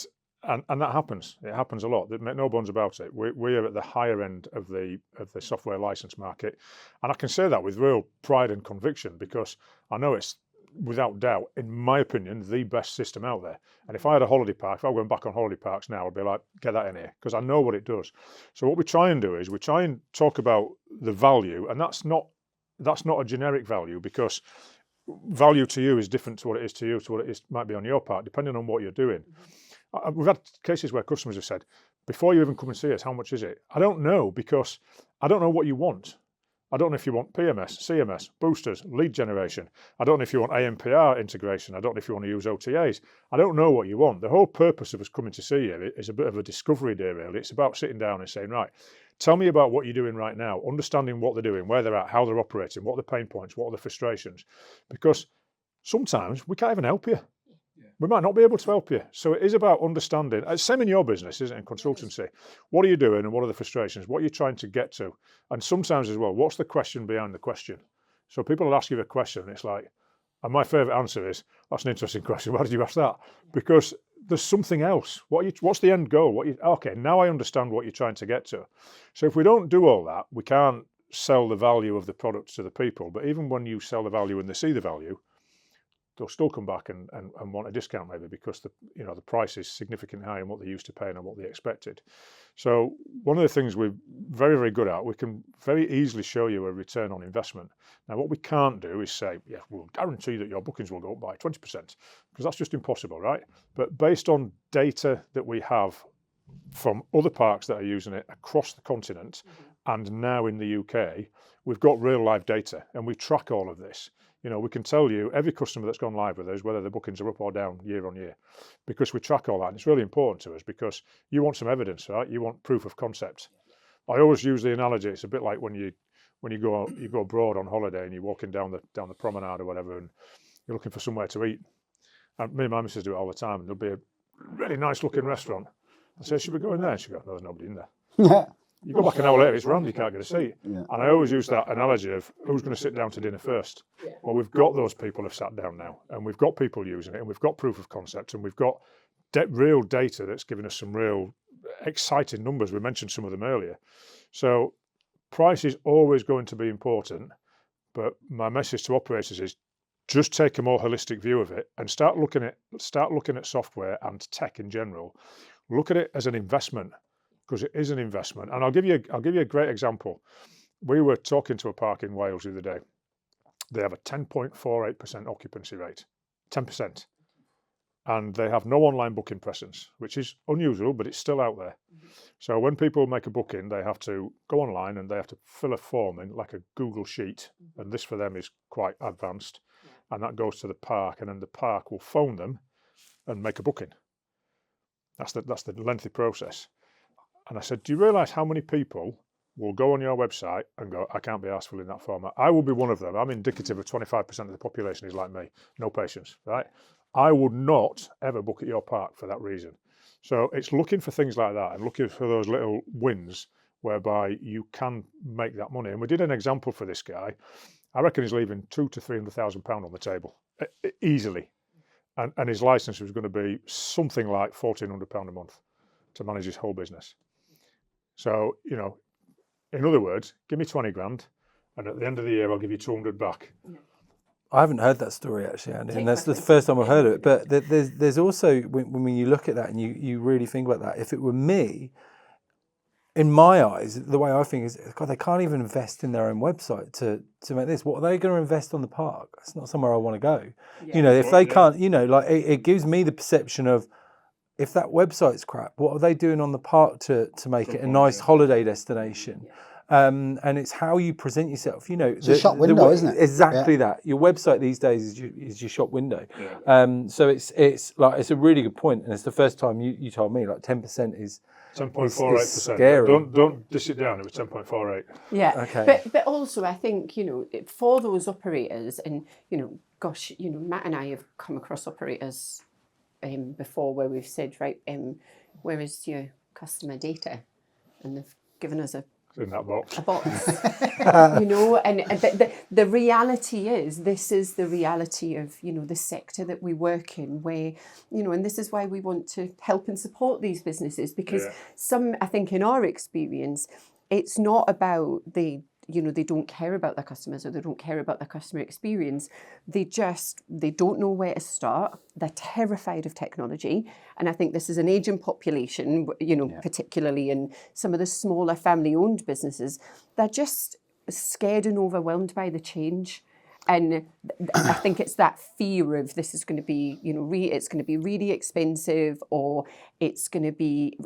And that happens. It happens a lot. Make no bones about it. We're at the higher end of the software license market, and I can say that with real pride and conviction, because I know it's, without doubt, in my opinion, the best system out there. And if I had a holiday park, if I were going back on holiday parks now, I'd be like, get that in here, because I know what it does. So what we try and do is we try and talk about the value, and that's not a generic value, because value to you is different to what it is to you, to what it is might be on your part, depending on what you're doing. We've had cases where customers have said, before you even come and see us, how much is it? I don't know, because I don't know what you want. I don't know if you want PMS, CMS, boosters, lead generation. I don't know if you want AMPR integration. I don't know if you want to use OTAs. I don't know what you want. The whole purpose of us coming to see you is a bit of a discovery day, really. It's about sitting down and saying, right, tell me about what you're doing right now, understanding what they're doing, where they're at, how they're operating, what are the pain points, what are the frustrations. Because sometimes we can't even help you. We might not be able to help you. So it is about understanding. Same in your business, isn't it, in consultancy? What are you doing and what are the frustrations? What are you trying to get to? And sometimes as well, what's the question behind the question? So people will ask you a question and it's like, and my favourite answer is, that's an interesting question. Why did you ask that? Because there's something else. What's the end goal? Okay, now I understand what you're trying to get to. So if we don't do all that, we can't sell the value of the product to the people. But even when you sell the value and they see the value, they'll still come back and want a discount maybe because the price is significantly higher than what they used to pay and what they expected. So one of the things we're very, very good at, we can very easily show you a return on investment. Now, what we can't do is say, yeah, we'll guarantee that your bookings will go up by 20%, because that's just impossible, right? But based on data that we have from other parks that are using it across the continent and now in the UK, we've got real live data and we track all of this. We can tell you every customer that's gone live with us, whether the bookings are up or down year on year, because we track all that. And it's really important to us because you want some evidence, right? You want proof of concept. I always use the analogy. It's a bit like when you go abroad on holiday and you're walking down the promenade or whatever, and you're looking for somewhere to eat. And me and my missus do it all the time. And there'll be a really nice looking restaurant. I say, should we go in there? And she goes, no, there's nobody in there. You go back an hour later, it's rammed, you can't get a seat. Yeah. And I always use that analogy of who's going to sit down to dinner first. Well, we've got those people who've sat down now, and we've got people using it, and we've got proof of concept, and we've got real data that's given us some real exciting numbers. We mentioned some of them earlier. So price is always going to be important, but my message to operators is just take a more holistic view of it and start looking at software and tech in general. Look at it as an investment, because it is an investment. And I'll give you a great example. We were talking to a park in Wales the other day. They have a 10.48% occupancy rate, 10%. And they have no online booking presence, which is unusual, but it's still out there. So when people make a booking, they have to go online and they have to fill a form in like a Google sheet. And this for them is quite advanced. And that goes to the park, and then the park will phone them and make a booking. That's the lengthy process. And I said, do you realise how many people will go on your website and go, I can't be arsed filling that form out? I will be one of them. I'm indicative of 25% of the population is like me, no patience, right? I would not ever book at your park for that reason. So it's looking for things like that and looking for those little wins whereby you can make that money. And we did an example for this guy. I reckon he's leaving £200,000 to £300,000 on the table, easily. And his licence was going to be something like £1,400 a month to manage his whole business. So, in other words, give me 20 grand, and at the end of the year, I'll give you 200 back. I haven't heard that story actually, Andy, and that's the first time I've heard of it. But there's also, when you look at that and you really think about that, if it were me, in my eyes, the way I think is, God, they can't even invest in their own website to make this. What are they going to invest on the park? It's not somewhere I want to go. Yeah. If they can't, it gives me the perception of, if that website's crap, what are they doing on the park to make it a nice holiday destination? And it's how you present yourself. It's a shop window, isn't it? Exactly that. Your website these days is your shop window. Yeah. So it's a really good point, and it's the first time you told me 10% is 10.48%. Scary. Don't dish it down. It was 10.48. Yeah. Okay. But also I think for those operators, and gosh, Matt and I have come across operators before where we've said, right, where is your customer data? And they've given us in that box. A box. And the reality is, this is the reality of, the sector that we work in, where, and this is why we want to help and support these businesses, because I think in our experience, it's not about they don't care about their customers, or they don't care about their customer experience. They don't know where to start. They're terrified of technology. And I think this is an aging population, particularly in some of the smaller family-owned businesses. They're just scared and overwhelmed by the change. And I think it's that fear of, this is going to be, it's going to be really expensive, or it's going to be,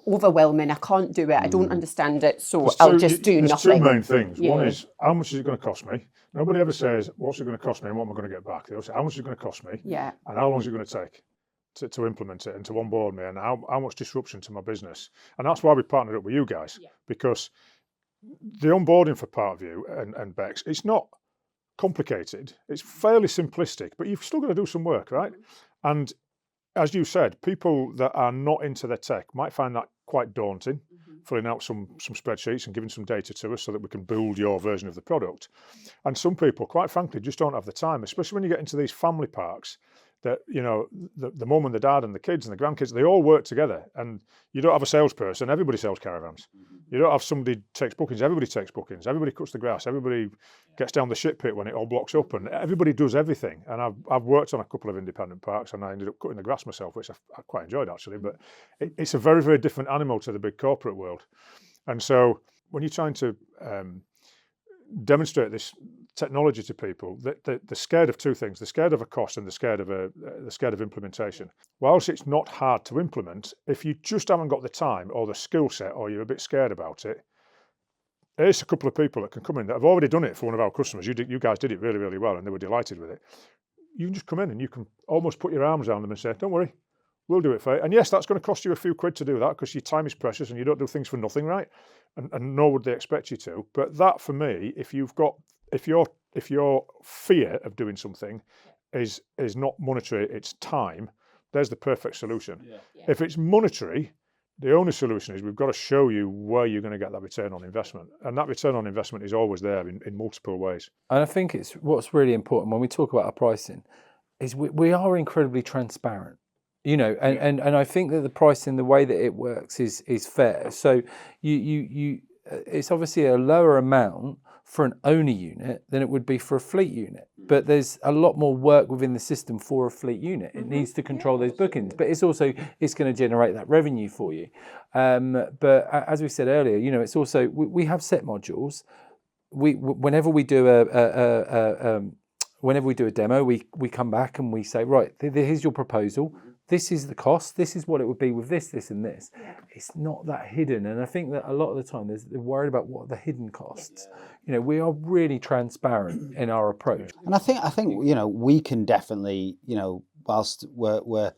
overwhelming. I can't do it. I don't understand it, so I'll just do nothing. There's two main things. Yeah. One is, how much is it going to cost me? Nobody ever says, what's it going to cost me and what am I going to get back? They'll say, how much is it going to cost me? Yeah. And how long is it going to take to implement it and to onboard me, and how much disruption to my business? And that's why we partnered up with you guys, because the onboarding for ParcVu and Bex, it's not complicated. It's fairly simplistic, but you've still got to do some work, right? And as you said, people that are not into their tech might find that quite daunting, filling out some spreadsheets and giving some data to us so that we can build your version of the product. And some people, quite frankly, just don't have the time, especially when you get into these family parks. that, you know, the mum and the dad and the kids and the grandkids, they all work together, and you don't have a salesperson, everybody sells caravans. You don't have somebody takes bookings, everybody takes bookings, everybody cuts the grass, everybody gets down the shit pit when it all blocks up, and everybody does everything. And I've worked on a couple of independent parks, and I ended up cutting the grass myself, which I quite enjoyed actually, but it's a very, very different animal to the big corporate world. And so when you're trying to demonstrate this technology to people, they're scared of two things. They're scared of a cost, and they're scared of implementation. Whilst it's not hard to implement, if you just haven't got the time or the skill set, or you're a bit scared about it, there's a couple of people that can come in that have already done it for one of our customers. You guys did it really, really well, and they were delighted with it. You can just come in and you can almost put your arms around them and say, don't worry, we'll do it for you. And yes, that's going to cost you a few quid to do that, because your time is precious and you don't do things for nothing, right? And nor would they expect you to. But that, for me, if your fear of doing something is not monetary, it's time, there's the perfect solution. Yeah. If it's monetary, the only solution is we've got to show you where you're going to get that return on investment. And that return on investment is always there in multiple ways. And I think it's what's really important when we talk about our pricing is we are incredibly transparent. You know, and I think that the pricing, the way that it works is fair. So you it's obviously a lower amount for an owner unit than it would be for a fleet unit. But there's a lot more work within the system for a fleet unit. It needs to control those bookings, but it's going to generate that revenue for you. But as we said earlier, you know, it's also we have set modules. Whenever we do a demo, we come back and we say, right, here's your proposal. This is the cost. This is what it would be with this, and this. Yeah. It's not that hidden, and I think that a lot of the time they're worried about what are the hidden costs. Yeah. You know, we are really transparent in our approach. And I think you know, we can definitely, you know, whilst we're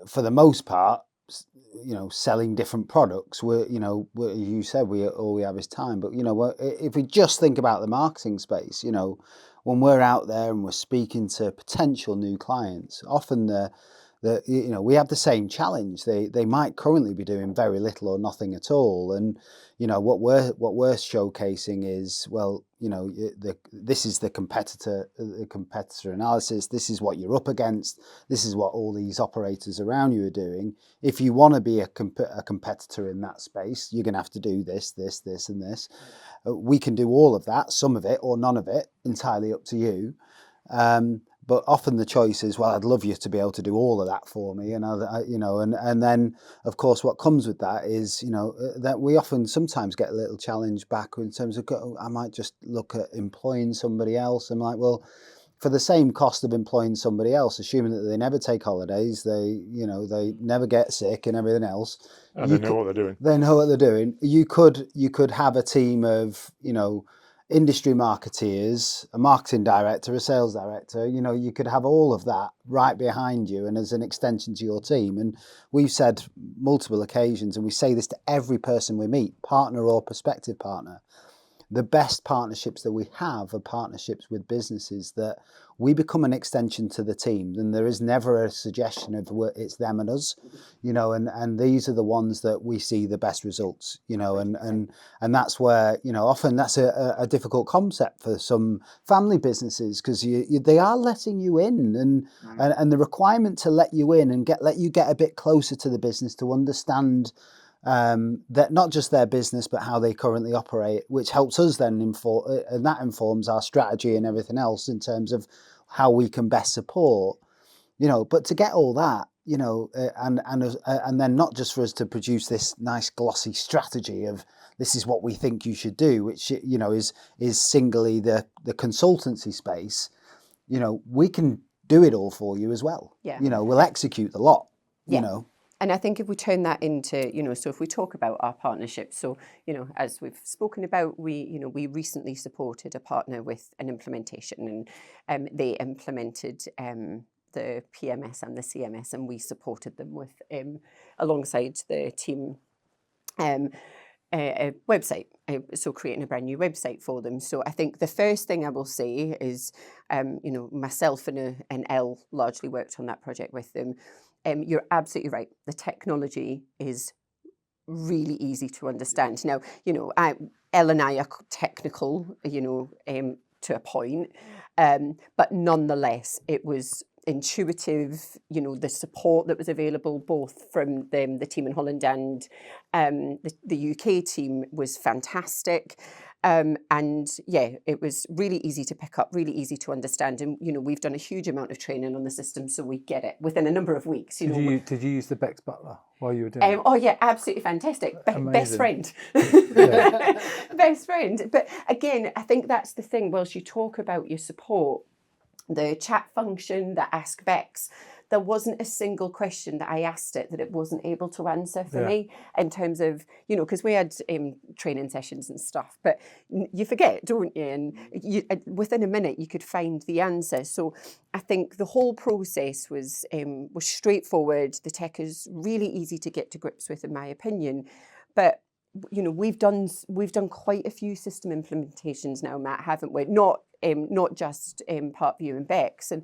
for the most part, you know, selling different products. You said all we have is time, but you know, if we just think about the marketing space, you know, when we're out there and we're speaking to potential new clients, often you know, we have the same challenge. They might currently be doing very little or nothing at all, and you know what we're showcasing is, well, you know, this is the competitor analysis. This is what you're up against. This is what all these operators around you are doing. If you want to be a competitor in that space, you're going to have to do this, and this. We can do all of that, some of it or none of it, entirely up to you. But often the choice is, well, I'd love you to be able to do all of that for me, and you know, and then of course what comes with that is, you know, that we often sometimes get a little challenge back in terms of, I might just look at employing somebody else. I'm like, well, for the same cost of employing somebody else, assuming that they never take holidays, they never get sick and everything else, and they know what they're doing. They know what they're doing. You could have a team of, you know, industry marketeers, a marketing director, a sales director. You know, you could have all of that right behind you and as an extension to your team. And we've said multiple occasions, and we say this to every person we meet, partner or prospective partner, the best partnerships that we have are partnerships with businesses that we become an extension to the team. And there is never a suggestion of it's them and us, you know, and these are the ones that we see the best results, you know, and that's where, you know, often that's a difficult concept for some family businesses, because they are letting you in, and the requirement to let you in and let you get a bit closer to the business to understand that not just their business but how they currently operate, which helps us then and that informs our strategy and everything else in terms of how we can best support, you know. But to get all that, you know, and then not just for us to produce this nice glossy strategy of this is what we think you should do, which, you know, is singly the consultancy space. You know, we can do it all for you as well. Yeah. You know, we'll execute the lot. Yeah. You know. And I think if we turn that into, you know, so if we talk about our partnerships, so, you know, as we've spoken about, we recently supported a partner with an implementation, and they implemented the PMS and the CMS, and we supported them with, alongside the team, a website, so creating a brand new website for them. So I think the first thing I will say is, you know, myself and Elle largely worked on that project with them. You're absolutely right. The technology is really easy to understand. Now, you know, Elle and I are technical, you know, to a point, but nonetheless, it was intuitive. You know, the support that was available both from the team in Holland and the UK team was fantastic. And yeah, it was really easy to pick up, really easy to understand. And, you know, we've done a huge amount of training on the system, so we get it within a number of weeks. Did you use the Bex Butler while you were doing it? Oh yeah, absolutely fantastic. Best friend. Yeah. Best friend. But again, I think that's the thing. Whilst you talk about your support, the chat function, the Ask Bex, there wasn't a single question that I asked it that it wasn't able to answer for me, in terms of, you know, because we had training sessions and stuff, but you forget, don't you? And within a minute you could find the answer. So I think the whole process was straightforward. The tech is really easy to get to grips with, in my opinion. But you know, we've done quite a few system implementations now, Matt, haven't we? Not just ParcVu and Bex. And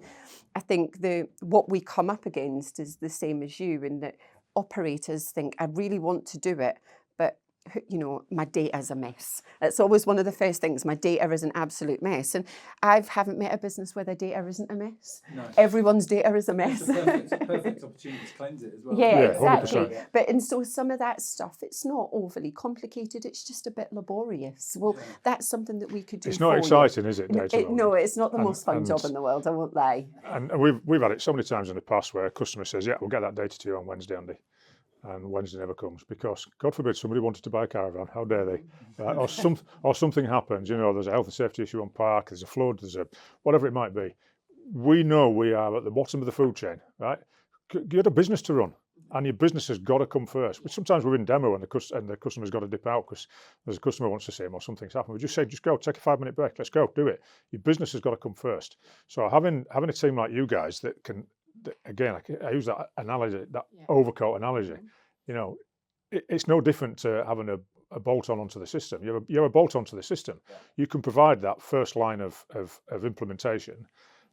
I think what we come up against is the same as you, in that operators think, I really want to do it, but you know, my data's a mess. It's always one of the first things. My data is an absolute mess. And I haven't met a business where their data isn't a mess. No. Everyone's data is a mess. It's a perfect opportunity to cleanse it as well. Yeah, Yeah, exactly. 100%. But and so some of that stuff, it's not overly complicated. It's just a bit laborious. Well, that's something that we could do. It's not exciting, is it? Data no, it's not the most fun and- job in the world, I won't lie. And we've had it so many times in the past where a customer says, yeah, we'll get that data to you on Wednesday, Andy. And Wednesday never comes because, God forbid, somebody wanted to buy a caravan. How dare they? Right? Or something happens. You know, there's a health and safety issue on park. There's a flood. There's a whatever it might be. We know we are at the bottom of the food chain, right? You had a business to run, and your business has got to come first. But sometimes we're in demo and the customer's got to dip out because there's a customer wants to see him or something's happened. We just say, just go, take a 5-minute break. Let's go, do it. Your business has got to come first. So having a team like you guys that can, again, I use that analogy, that overcoat analogy. You know, it's no different to having a bolt-on onto the system. You have a bolt onto the system. You can provide that first line of implementation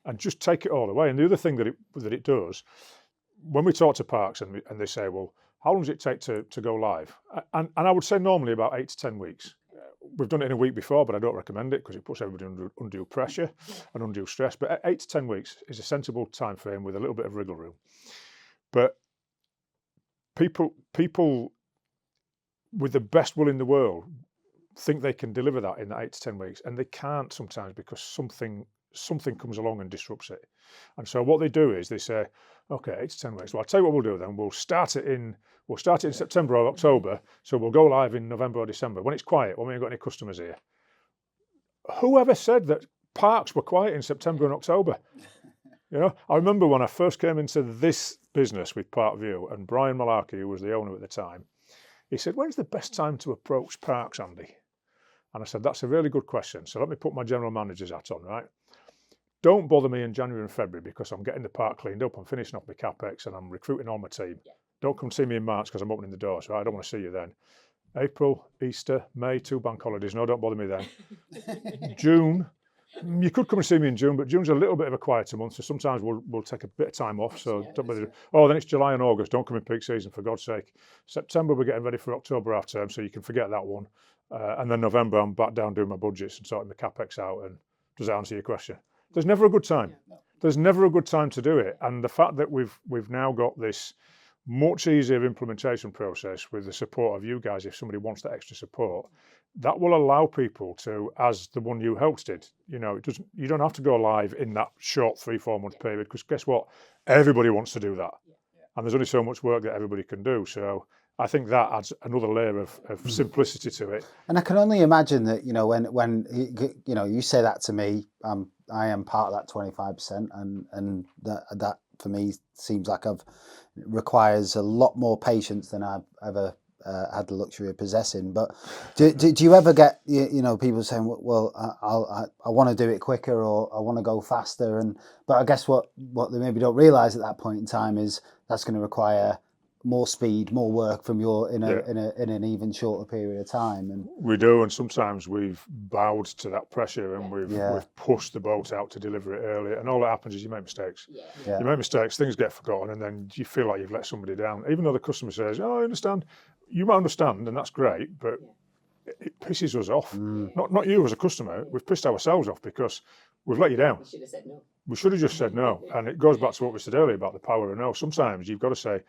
and just take it all away. And the other thing that it does, when we talk to parks and they say, well, how long does it take to go live? And I would say normally about 8 to 10 weeks. We've done it in a week before, but I don't recommend it because it puts everybody under undue pressure and undue stress. But 8 to 10 weeks is a sensible time frame with a little bit of wriggle room. But people with the best will in the world think they can deliver that in 8 to 10 weeks, and they can't sometimes because something comes along and disrupts it. And so what they do is they say, okay, 8 to 10 weeks. Well, I'll tell you what we'll do then. We'll start it in September or October. So we'll go live in November or December when it's quiet, when we ain't got any customers here. Whoever said that parks were quiet in September and October? You know, I remember when I first came into this business with ParcVu, and Brian Malarkey, who was the owner at the time, he said, when's the best time to approach parks, Andy? And I said, that's a really good question. So let me put my general manager's hat on, right? Don't bother me in January and February because I'm getting the park cleaned up, I'm finishing off my CapEx and I'm recruiting all my team. Don't come see me in March because I'm opening the doors, right? I don't want to see you then. April, Easter, May, 2 bank holidays. No, don't bother me then. June, you could come and see me in June, but June's a little bit of a quieter month, so sometimes we'll take a bit of time off. So don't bother. Oh, then it's July and August. Don't come in peak season, for God's sake. September, we're getting ready for October half term, so you can forget that one. And then November, I'm back down doing my budgets and sorting the CapEx out. And does that answer your question? There's never a good time. There's never a good time to do it. And the fact that we've now got this much easier implementation process with the support of you guys, if somebody wants that extra support, that will allow people to, as the one you helped did, you know, you don't have to go live in that short 3-4 month period, because guess what? Everybody wants to do that. And there's only so much work that everybody can do. So I think that adds another layer of simplicity to it. And I can only imagine that, you know, when you know, you say that to me, I am part of that 25%, and that for me seems like requires a lot more patience than I've ever had the luxury of possessing. But do you ever get, you know, people saying, well, I want to do it quicker, or I want to go faster, but I guess what they maybe don't realise at that point in time is that's going to require more speed, more work from in an even shorter period of time. And we do, and sometimes we've bowed to that pressure and we've pushed the boat out to deliver it earlier, and all that happens is you make mistakes. You make mistakes, things get forgotten, and then you feel like you've let somebody down, even though the customer says, oh, I understand. You might understand, and that's great, but it pisses us off. Not you as a customer. We've pissed ourselves off because we've let you down. We should have said no. we should have just said no. And it goes back to what we said earlier about the power of no. Sometimes you've got to say,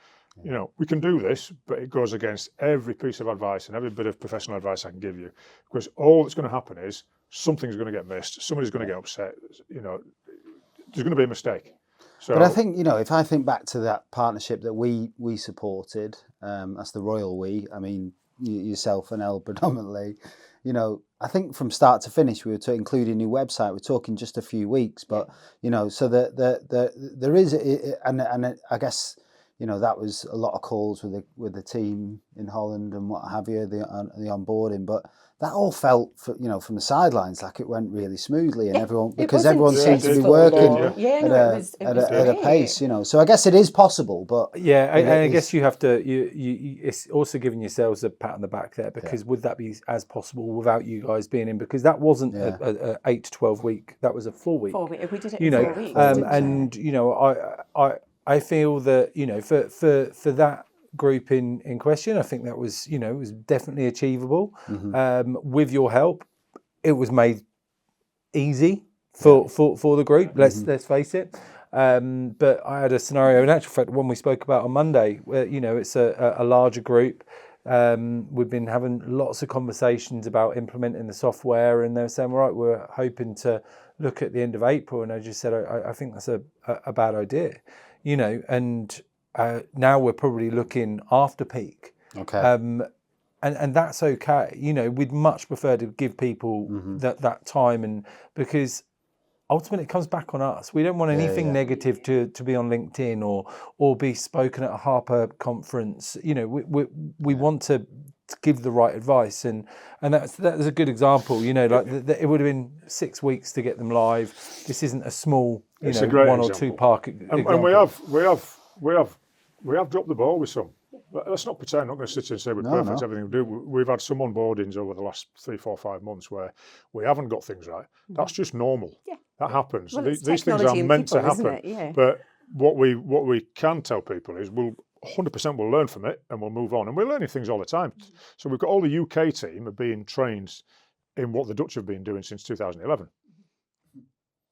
you know, we can do this, but it goes against every piece of advice and every bit of professional advice I can give you, because all that's going to happen is something's going to get missed. Somebody's going to get upset. You know, there's going to be a mistake. So, but I think, you know, if I think back to that partnership that we supported, that's the royal we. I mean, yourself and Elle predominantly. You know, I think from start to finish, we were to include a new website. We're talking just a few weeks, but you know, so there is, and I guess, you know, that was a lot of calls with the team in Holland and what have you, the onboarding, but that all felt, you know, from the sidelines like it went really smoothly, and everyone seemed to be working at a pace, you know. So I guess it is possible, but I guess you have to. It's also giving yourselves a pat on the back there, because would that be as possible without you guys being in? Because that wasn't a 8 to 12 week. That was a 4 week. 4 weeks. We did it in 4 weeks. And you know, I feel that, you know, for that group in question, I think that was, you know, it was definitely achievable. With your help, it was made easy for the group. Let's face it. But I had a scenario, in actual fact, one we spoke about on Monday, where, you know, it's a larger group. We've been having lots of conversations about implementing the software, and they were saying, right, we're hoping to look at the end of April. And I just said, I think that's a bad idea, you know, and now we're probably looking after peak. Okay. And that's okay. You know, we'd much prefer to give people that time, and because ultimately it comes back on us. We don't want anything negative to be on LinkedIn or be spoken at a Harper conference. You know, we want to give the right advice, and that's a good example. You know, like it would have been 6 weeks to get them live. This isn't a small, it's know, a great one example. or two park and we have dropped the ball with some. Let's not pretend. I'm not going to sit here and say we're perfect. Everything we do. We've had some onboardings over the last 3, 4, 5 months where we haven't got things right. That's just normal. Yeah. That happens. Well, these things are meant to happen. But what we can tell people is 100% we'll learn from it and we'll move on. And we're learning things all the time. So we've got all the UK team are being trained in what the Dutch have been doing since 2011.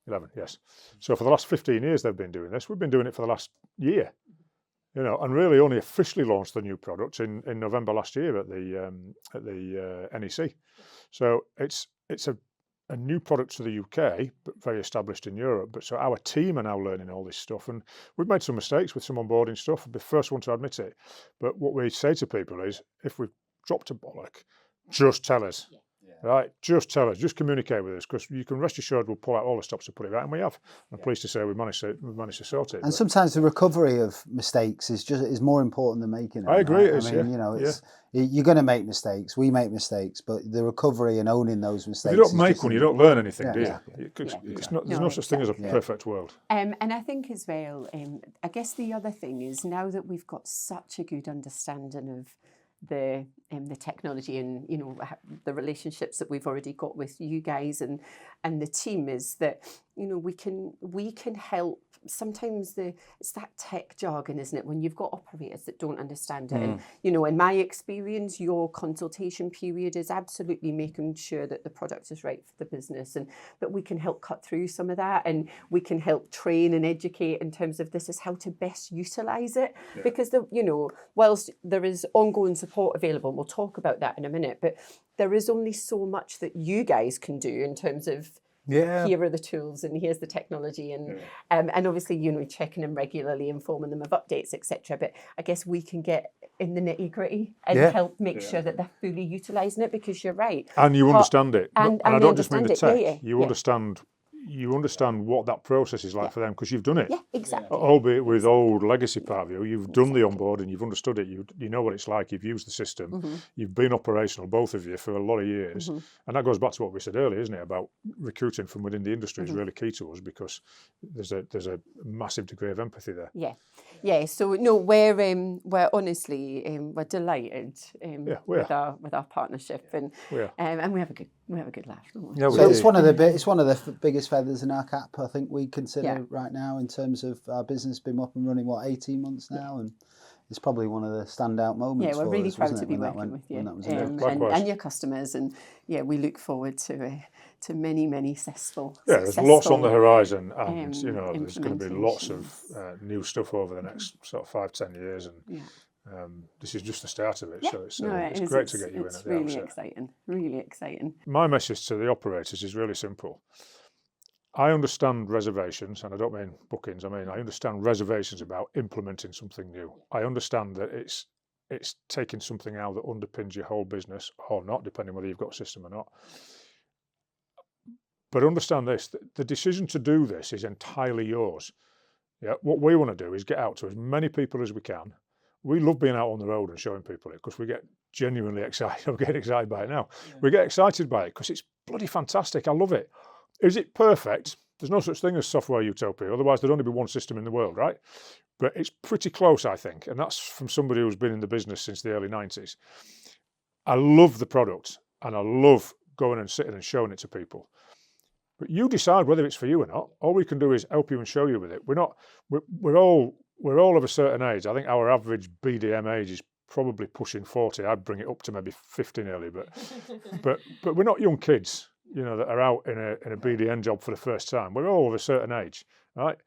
11, yes. So for the last 15 years they've been doing this. We've been doing it for the last year. You know, and really only officially launched the new product in November last year at the NEC. So it's a new product to the UK, but very established in Europe. But so our team are now learning all this stuff, and we've made some mistakes with some onboarding stuff. I'll be the first one to admit it. But what we say to people is, if we've dropped a bollock, just tell us. Right, just tell us, just communicate with us, because you can rest assured we'll pull out all the stops to put it right, and we have. I'm pleased to say we've managed to sort it. And sometimes the recovery of mistakes is more important than making them. I agree. Right? I mean, you know, you're going to make mistakes. We make mistakes, but the recovery and owning those mistakes. If you don't make one, you don't learn anything, do you? Exactly. There's no such thing as a perfect world. And I think as well, I guess the other thing is, now that we've got such a good understanding of the technology and, you know, the relationships that we've already got with you guys and the team, is that, you know, we can help. Sometimes it's that tech jargon, isn't it, when you've got operators that don't understand it. And, you know, in my experience, your consultation period is absolutely making sure that the product is right for the business, but we can help cut through some of that, and we can help train and educate in terms of this is how to best utilize it. Because you know, whilst there is ongoing support available, we'll talk about that in a minute, but there is only so much that you guys can do in terms of here are the tools and here's the technology, and obviously, you know, checking them regularly, informing them of updates, etc. But I guess we can get in the nitty gritty and help make sure that they're fully utilising it, because you're right. And you understand it. And I don't just mean the tech. You understand what that process is like for them, because you've done it. Yeah, exactly. Albeit with old legacy ParcVu, you've done the onboarding, you've understood it, you know what it's like, you've used the system, you've been operational, both of you, for a lot of years. And that goes back to what we said earlier, isn't it, about recruiting from within the industry is really key to us, because there's a massive degree of empathy there. Yeah. So no, we're honestly we're delighted with our partnership, and we have a good laugh. Don't we? Yeah, so it's one of the biggest feathers in our cap, I think we consider right now, in terms of our business. Been up and running 18 months now, and it's probably one of the standout moments. Yeah, we're really us, proud to be working with you and your customers, and we look forward to to many, many successful. Yeah, there's lots on the horizon, and there's going to be lots of new stuff over the next sort of 5-10 years, and this is just the start of it. So it's great to get you in at the outset. Really exciting. My message to the operators is really simple. I understand reservations, and I don't mean bookings. I mean I understand reservations about implementing something new. I understand that it's taking something out that underpins your whole business or not, depending whether you've got a system or not. But understand this, the decision to do this is entirely yours. Yeah, what we want to do is get out to as many people as we can. We love being out on the road and showing people it because we get genuinely excited. I'm getting excited by it now. Yeah. We get excited by it because it's bloody fantastic. I love it. Is it perfect? There's no such thing as software utopia. Otherwise, there'd only be one system in the world, right? But it's pretty close, I think. And that's from somebody who's been in the business since the early 90s. I love the product and I love going and sitting and showing it to people. But you decide whether it's for you or not. All we can do is help you and show you with it. We're all of a certain age. I think our average BDM age is probably pushing 40. I'd bring it up to maybe 50 nearly, but we're not young kids, that are out in a BDM job for the first time. We're all of a certain age, right?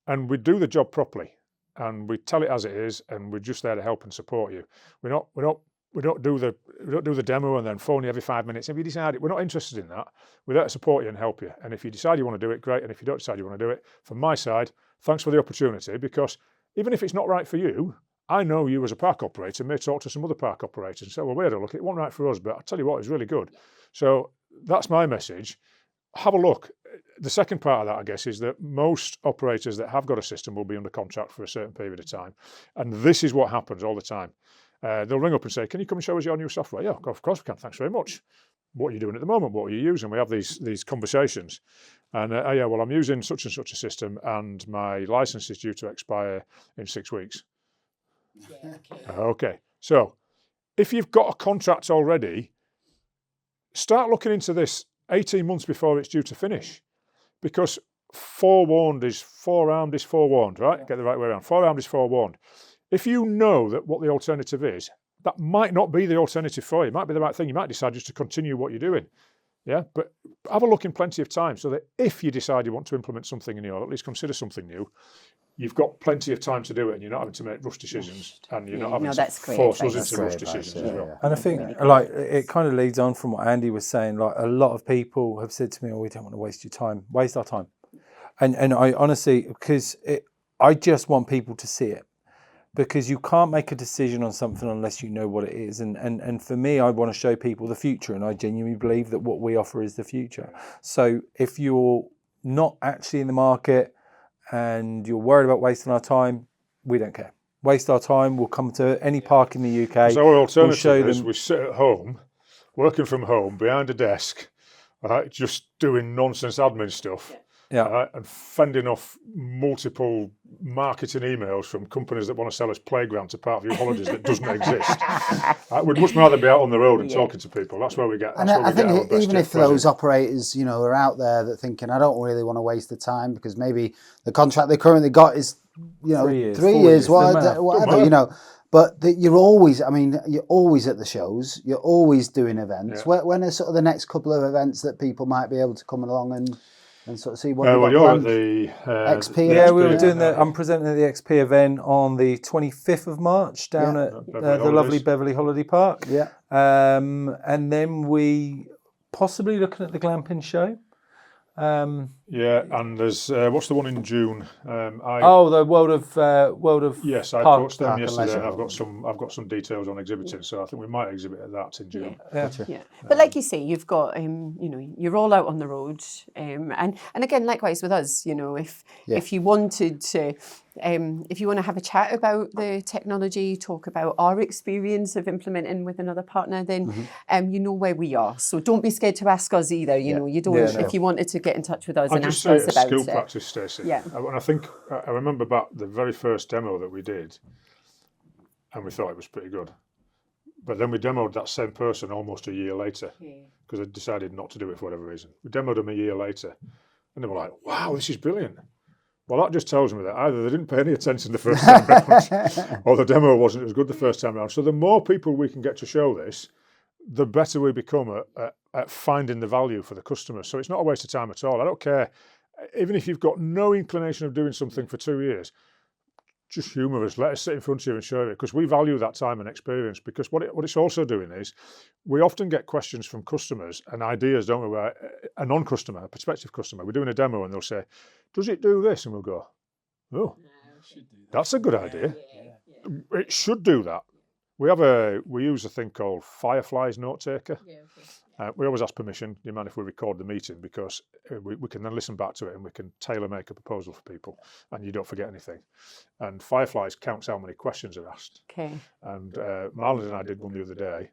And we do the job properly, and we tell it as it is, and we're just there to help and support you. We don't do the demo and then phone you every 5 minutes. If you decide we're not interested in that, we're there to support you and help you. And if you decide you want to do it, great. And if you don't decide you want to do it, from my side, thanks for the opportunity, because even if it's not right for you, I know you as a park operator may talk to some other park operators and say, well, wait a look, it wasn't right for us, but I'll tell you what, it's really good. So that's my message. Have a look. The second part of that, I guess, is that most operators that have got a system will be under contract for a certain period of time. And this is what happens all the time. They'll ring up and say, can you come and show us your new software? Yeah, of course we can. Thanks very much. What are you doing at the moment? What are you using? We have these conversations. And yeah, well, I'm using such and such a system and my license is due to expire in 6 weeks. Yeah, okay. So if you've got a contract already, start looking into this 18 months before it's due to finish, because forewarned is forearmed is forewarned, right? Yeah. Get the right way around. Forearmed is forewarned. If you know that what the alternative is, that might not be the alternative for you. It might be the right thing. You might decide just to continue what you're doing. Yeah, but have a look in plenty of time so that if you decide you want to implement something new, or at least consider something new, you've got plenty of time to do it and you're not having to make rush decisions and you're not having to force us into rush decisions as well. And I think it kind of leads on from what Andy was saying. Like, a lot of people have said to me, oh, we don't want to waste your time, waste our time. And I honestly, because I just want people to see it. Because you can't make a decision on something unless you know what it is. And for me, I want to show people the future, and I genuinely believe that what we offer is the future. So if you're not actually in the market and you're worried about wasting our time, we don't care. Waste our time, we'll come to any park in the UK. So our alternative is we sit at home, working from home, behind a desk, right, just doing nonsense admin stuff. Yeah. And fending off multiple marketing emails from companies that want to sell us playground to ParcVu holidays that doesn't exist. We'd much rather be out on the road and talking to people. That's where we get. And I think even if those operators, are out there that thinking, I don't really want to waste the time because maybe the contract they currently got is, 3 years, whatever, But you're always, you're always at the shows. You're always doing events. Yeah. When are sort of the next couple of events that people might be able to come along and sort of see what you're at the XP. Yeah, we were doing I'm presenting at the XP event on the 25th of March down at the lovely Beverley Holiday Park. Yeah. And then we possibly looking at the glamping show. And there's what's the one in June? The World of yes, I coached them yesterday. And I've got some details on exhibiting, so I think we might exhibit at that in June. Yeah. But like you say, you've got you're all out on the road, and again, likewise with us, if you wanted to. If you want to have a chat about the technology, talk about our experience of implementing with another partner, then you know where we are. So don't be scared to ask us either. You don't. If you wanted to get in touch with us and ask us about skill practice, Stacey. Yeah. And I think I remember back the very first demo that we did, and we thought it was pretty good. But then we demoed that same person almost a year later because I decided not to do it for whatever reason. We demoed them a year later, and they were like, "Wow, this is brilliant." Well, that just tells me that either they didn't pay any attention the first time round, or the demo wasn't as good the first time round. So the more people we can get to show this, the better we become at finding the value for the customer. So it's not a waste of time at all. I don't care, even if you've got no inclination of doing something for 2 years, just humour us, let us sit in front of you and show you, because we value that time and experience. Because what it's also doing is, we often get questions from customers and ideas, don't we, where a non-customer, a prospective customer, we're doing a demo and they'll say, does it do this? And we'll go, oh, that's a good idea. It should do that. We use a thing called Firefly's note taker. We always ask permission, do you mind if we record the meeting, because we can then listen back to it and we can tailor make a proposal for people and you don't forget anything. And Fireflies counts how many questions are asked. Okay. And Marlon and I did one the other day.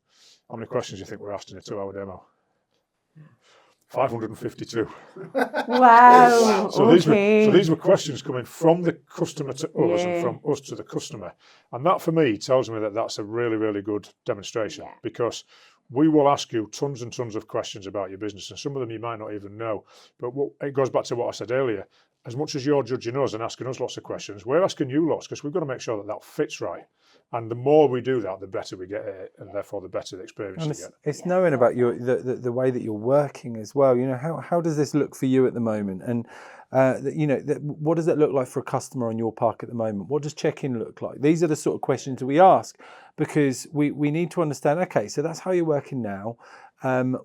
How many questions do you think were asked in a 2-hour demo? 552. Wow. So these were questions coming from the customer to us and from us to the customer. And that for me tells me that that's a really, really good demonstration, because we will ask you tons and tons of questions about your business, and some of them you might not even know. But it goes back to what I said earlier. As much as you're judging us and asking us lots of questions, we're asking you lots, because we've got to make sure that that fits right. And the more we do that, the better we get it, and therefore the better the experience you get. It's knowing about the way that you're working as well. You know, how does this look for you at the moment? And what does it look like for a customer on your park at the moment? What does check-in look like? These are the sort of questions we ask, because we need to understand, okay, so that's how you're working now.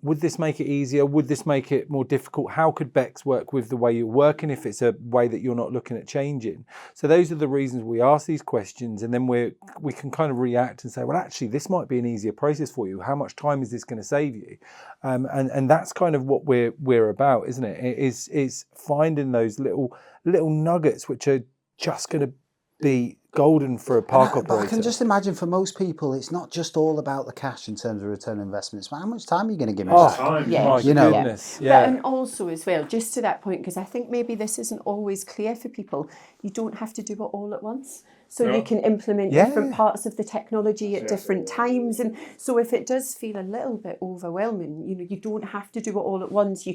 Would this make it easier? Would this make it more difficult? How could Bex work with the way you're working if it's a way that you're not looking at changing? So those are the reasons we ask these questions, and then we can kind of react and say, well, actually, this might be an easier process for you. How much time is this going to save you? And that's kind of what we're about, isn't it? It is finding those little nuggets which are just going to be golden for a park operator. But I can just imagine for most people, it's not just all about the cash in terms of return on investment. It's how much time are you going to give me? Yeah, you know. Goodness. But, and also as well, just to that point, because I think maybe this isn't always clear for people, you don't have to do it all at once. So you can implement different parts of the technology at different times. And so if it does feel a little bit overwhelming, you don't have to do it all at once. You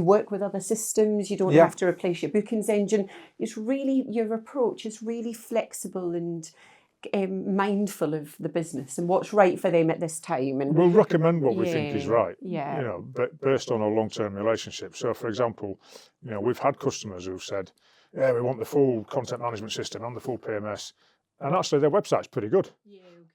work with other systems. You don't have to replace your bookings engine. It's really, your approach is really flexible and mindful of the business and what's right for them at this time. And we'll recommend what we think is right, Yeah. But based on a long-term relationship. So for example, we've had customers who've said, yeah, we want the full content management system and the full PMS. And actually their website's pretty good.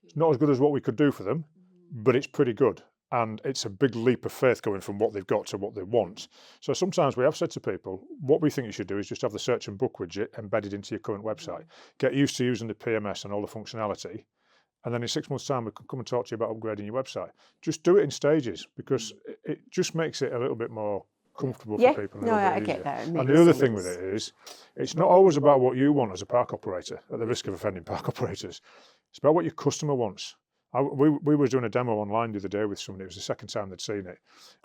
It's not as good as what we could do for them, but it's pretty good. And it's a big leap of faith going from what they've got to what they want. So sometimes we have said to people, what we think you should do is just have the search and book widget embedded into your current website. Get used to using the PMS and all the functionality. And then in 6 months' time, we can come and talk to you about upgrading your website. Just do it in stages, because it just makes it a little bit more comfortable for people. No, I get that. And the other thing with it is, it's not always about what you want as a park operator, at the risk of offending park operators. It's about what your customer wants. We were doing a demo online the other day with somebody. It was the second time they'd seen it,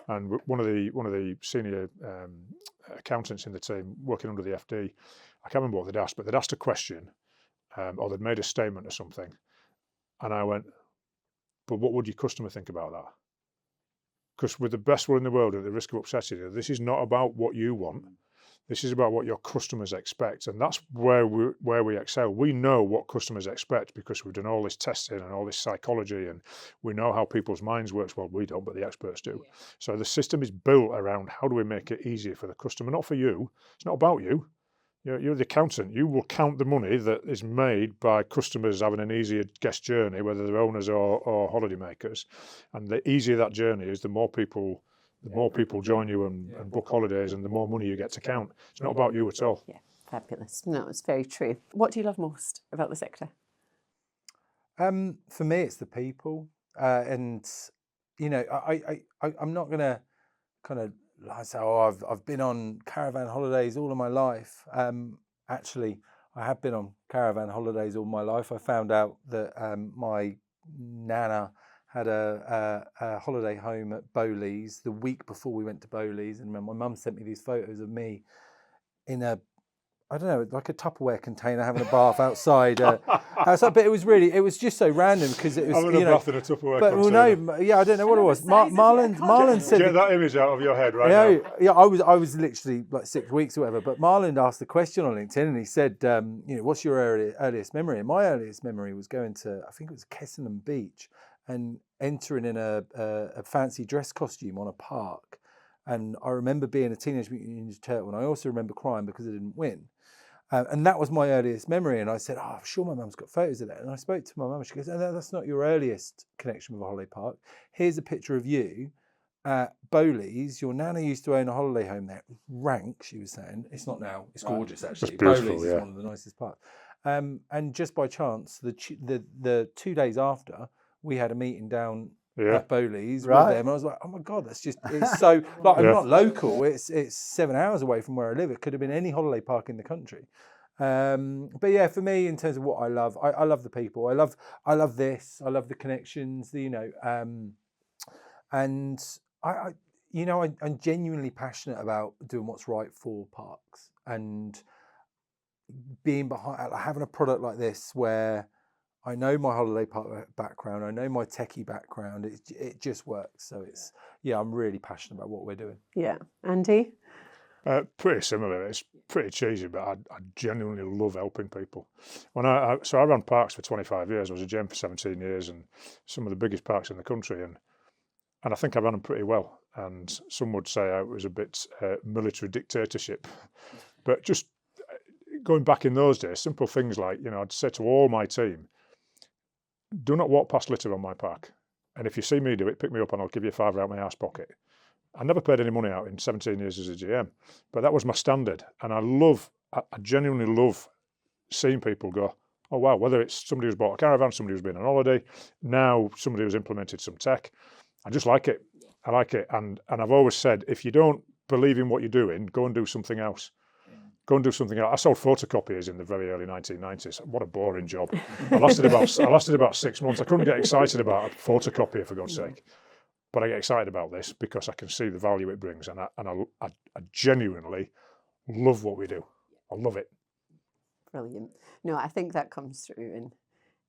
and one of the senior accountants in the team working under the FD, I can't remember what they'd asked, but they'd asked a question, or they'd made a statement or something, and I went, but what would your customer think about that? Because with the best will in the world, at the risk of upsetting you, this is not about what you want. This is about what your customers expect, and that's where we excel. We know what customers expect because we've done all this testing and all this psychology, and we know how people's minds work. Well, we don't, but the experts do. So the system is built around how do we make it easier for the customer, not for you. It's not about you. You're the accountant. You will count the money that is made by customers having an easier guest journey, whether they're owners or holiday makers. And the easier that journey is, the more people join you and book holidays, and the more money you get to count. It's not about you at all. Yeah, fabulous. No, it's very true. What do you love most about the sector? For me, it's the people, and I'm not going to kind of say, oh, I've been on caravan holidays all of my life. Actually, I have been on caravan holidays all my life. I found out that my nana had a holiday home at Bowleys the week before we went to Bowleys, and my mum sent me these photos of me in like a Tupperware container having a bath outside. But it was just so random because it was having a bath in a Tupperware container. I don't know what it was. Marlon said, get that image out of your head right now. Yeah, I was literally like 6 weeks or whatever. But Marlon asked the question on LinkedIn, and he said, what's your earliest memory? And my earliest memory was going to, I think it was Kessenham Beach. and entering in a fancy dress costume on a park. And I remember being a Teenage Mutant Ninja Turtle, and I also remember crying because I didn't win. And that was my earliest memory. And I said, oh, I'm sure my mum's got photos of that. And I spoke to my mum. She goes, oh, no, that's not your earliest connection with a holiday park. Here's a picture of you at Bowley's. Your nana used to own a holiday home there. Rank, she was saying. It's not now. It's gorgeous, actually. It's beautiful, Bowley's is one of the nicest parks. And just by chance, the 2 days after, we had a meeting down at Bowley's with them. And I was like, oh my God, it's so, like, I'm not local. It's 7 hours away from where I live. It could have been any holiday park in the country. But yeah, for me, in terms of what I love the people. I love this. I love the connections, and I'm genuinely passionate about doing what's right for parks and being behind, having a product like this where I know my holiday park background, I know my techie background, it just works. So I'm really passionate about what we're doing. Yeah. Andy? Pretty similar. It's pretty cheesy, but I genuinely love helping people. So I ran parks for 25 years. I was a GM for 17 years, and some of the biggest parks in the country, and I think I ran them pretty well. And some would say I was a bit military dictatorship, but just going back in those days, simple things like, I'd say to all my team, do not walk past litter on my park, and if you see me do it, pick me up and I'll give you a £5 out of my arse pocket. I never paid any money out in 17 years as a GM, but that was my standard. And I genuinely love seeing people go, oh wow, whether it's somebody who's bought a caravan, somebody who's been on holiday, now somebody who's implemented some tech. I just like it. I like it. And I've always said, if you don't believe in what you're doing, go and do something else. Go and do something else. I sold photocopiers in the very early 1990s. What a boring job. I lasted about 6 months. I couldn't get excited about a photocopier, for God's sake. But I get excited about this because I can see the value it brings, and I genuinely love what we do. I love it. Brilliant. No, I think that comes through in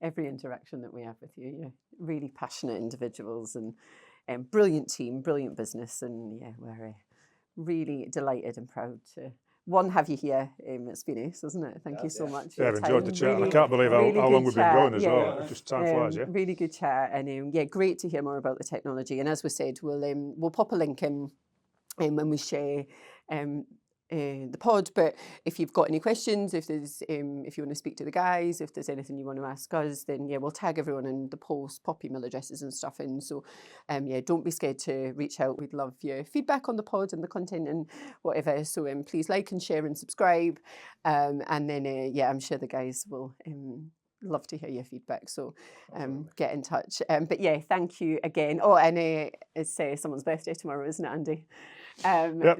every interaction that we have with you. You're really passionate individuals and brilliant team, brilliant business, and we're really delighted and proud to have you here. It's been ace, isn't it? Thank you so much. I've enjoyed the chat. Really, I can't believe how long we've been going as well. Just time flies, yeah. Really good chat, and great to hear more about the technology. And as we said, we'll pop a link in when we share the pod. But if you've got any questions, if you want to speak to the guys, if there's anything you want to ask us, then we'll tag everyone in the post, pop email addresses and stuff in. So don't be scared to reach out. We'd love your feedback on the pod and the content and whatever. So please like and share and subscribe. And then I'm sure the guys will love to hear your feedback. So get in touch. But thank you again. Oh, and it's someone's birthday tomorrow, isn't it, Andy?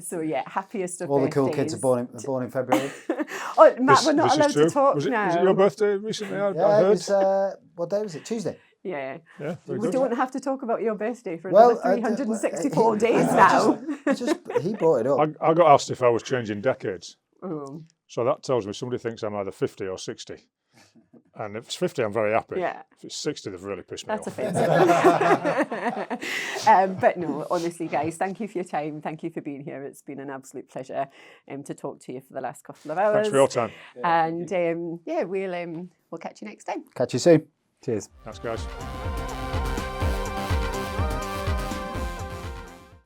So happiest of all birthdays. the cool kids are born in February. Oh, Matt, we're not allowed to talk now. Was it your birthday recently? I heard. It was, what day was it? Tuesday. Yeah. We don't have to talk about your birthday for another 364 days now. He brought it up. I got asked if I was changing decades. Oh. So that tells me somebody thinks I'm either 50 or 60. And if it's 50, I'm very happy. Yeah. If it's 60, they've really pissed me off. That's offensive. But no, honestly, guys, thank you for your time. Thank you for being here. It's been an absolute pleasure to talk to you for the last couple of hours. Thanks for your time. And we'll catch you next time. Catch you soon. Cheers. Thanks, guys.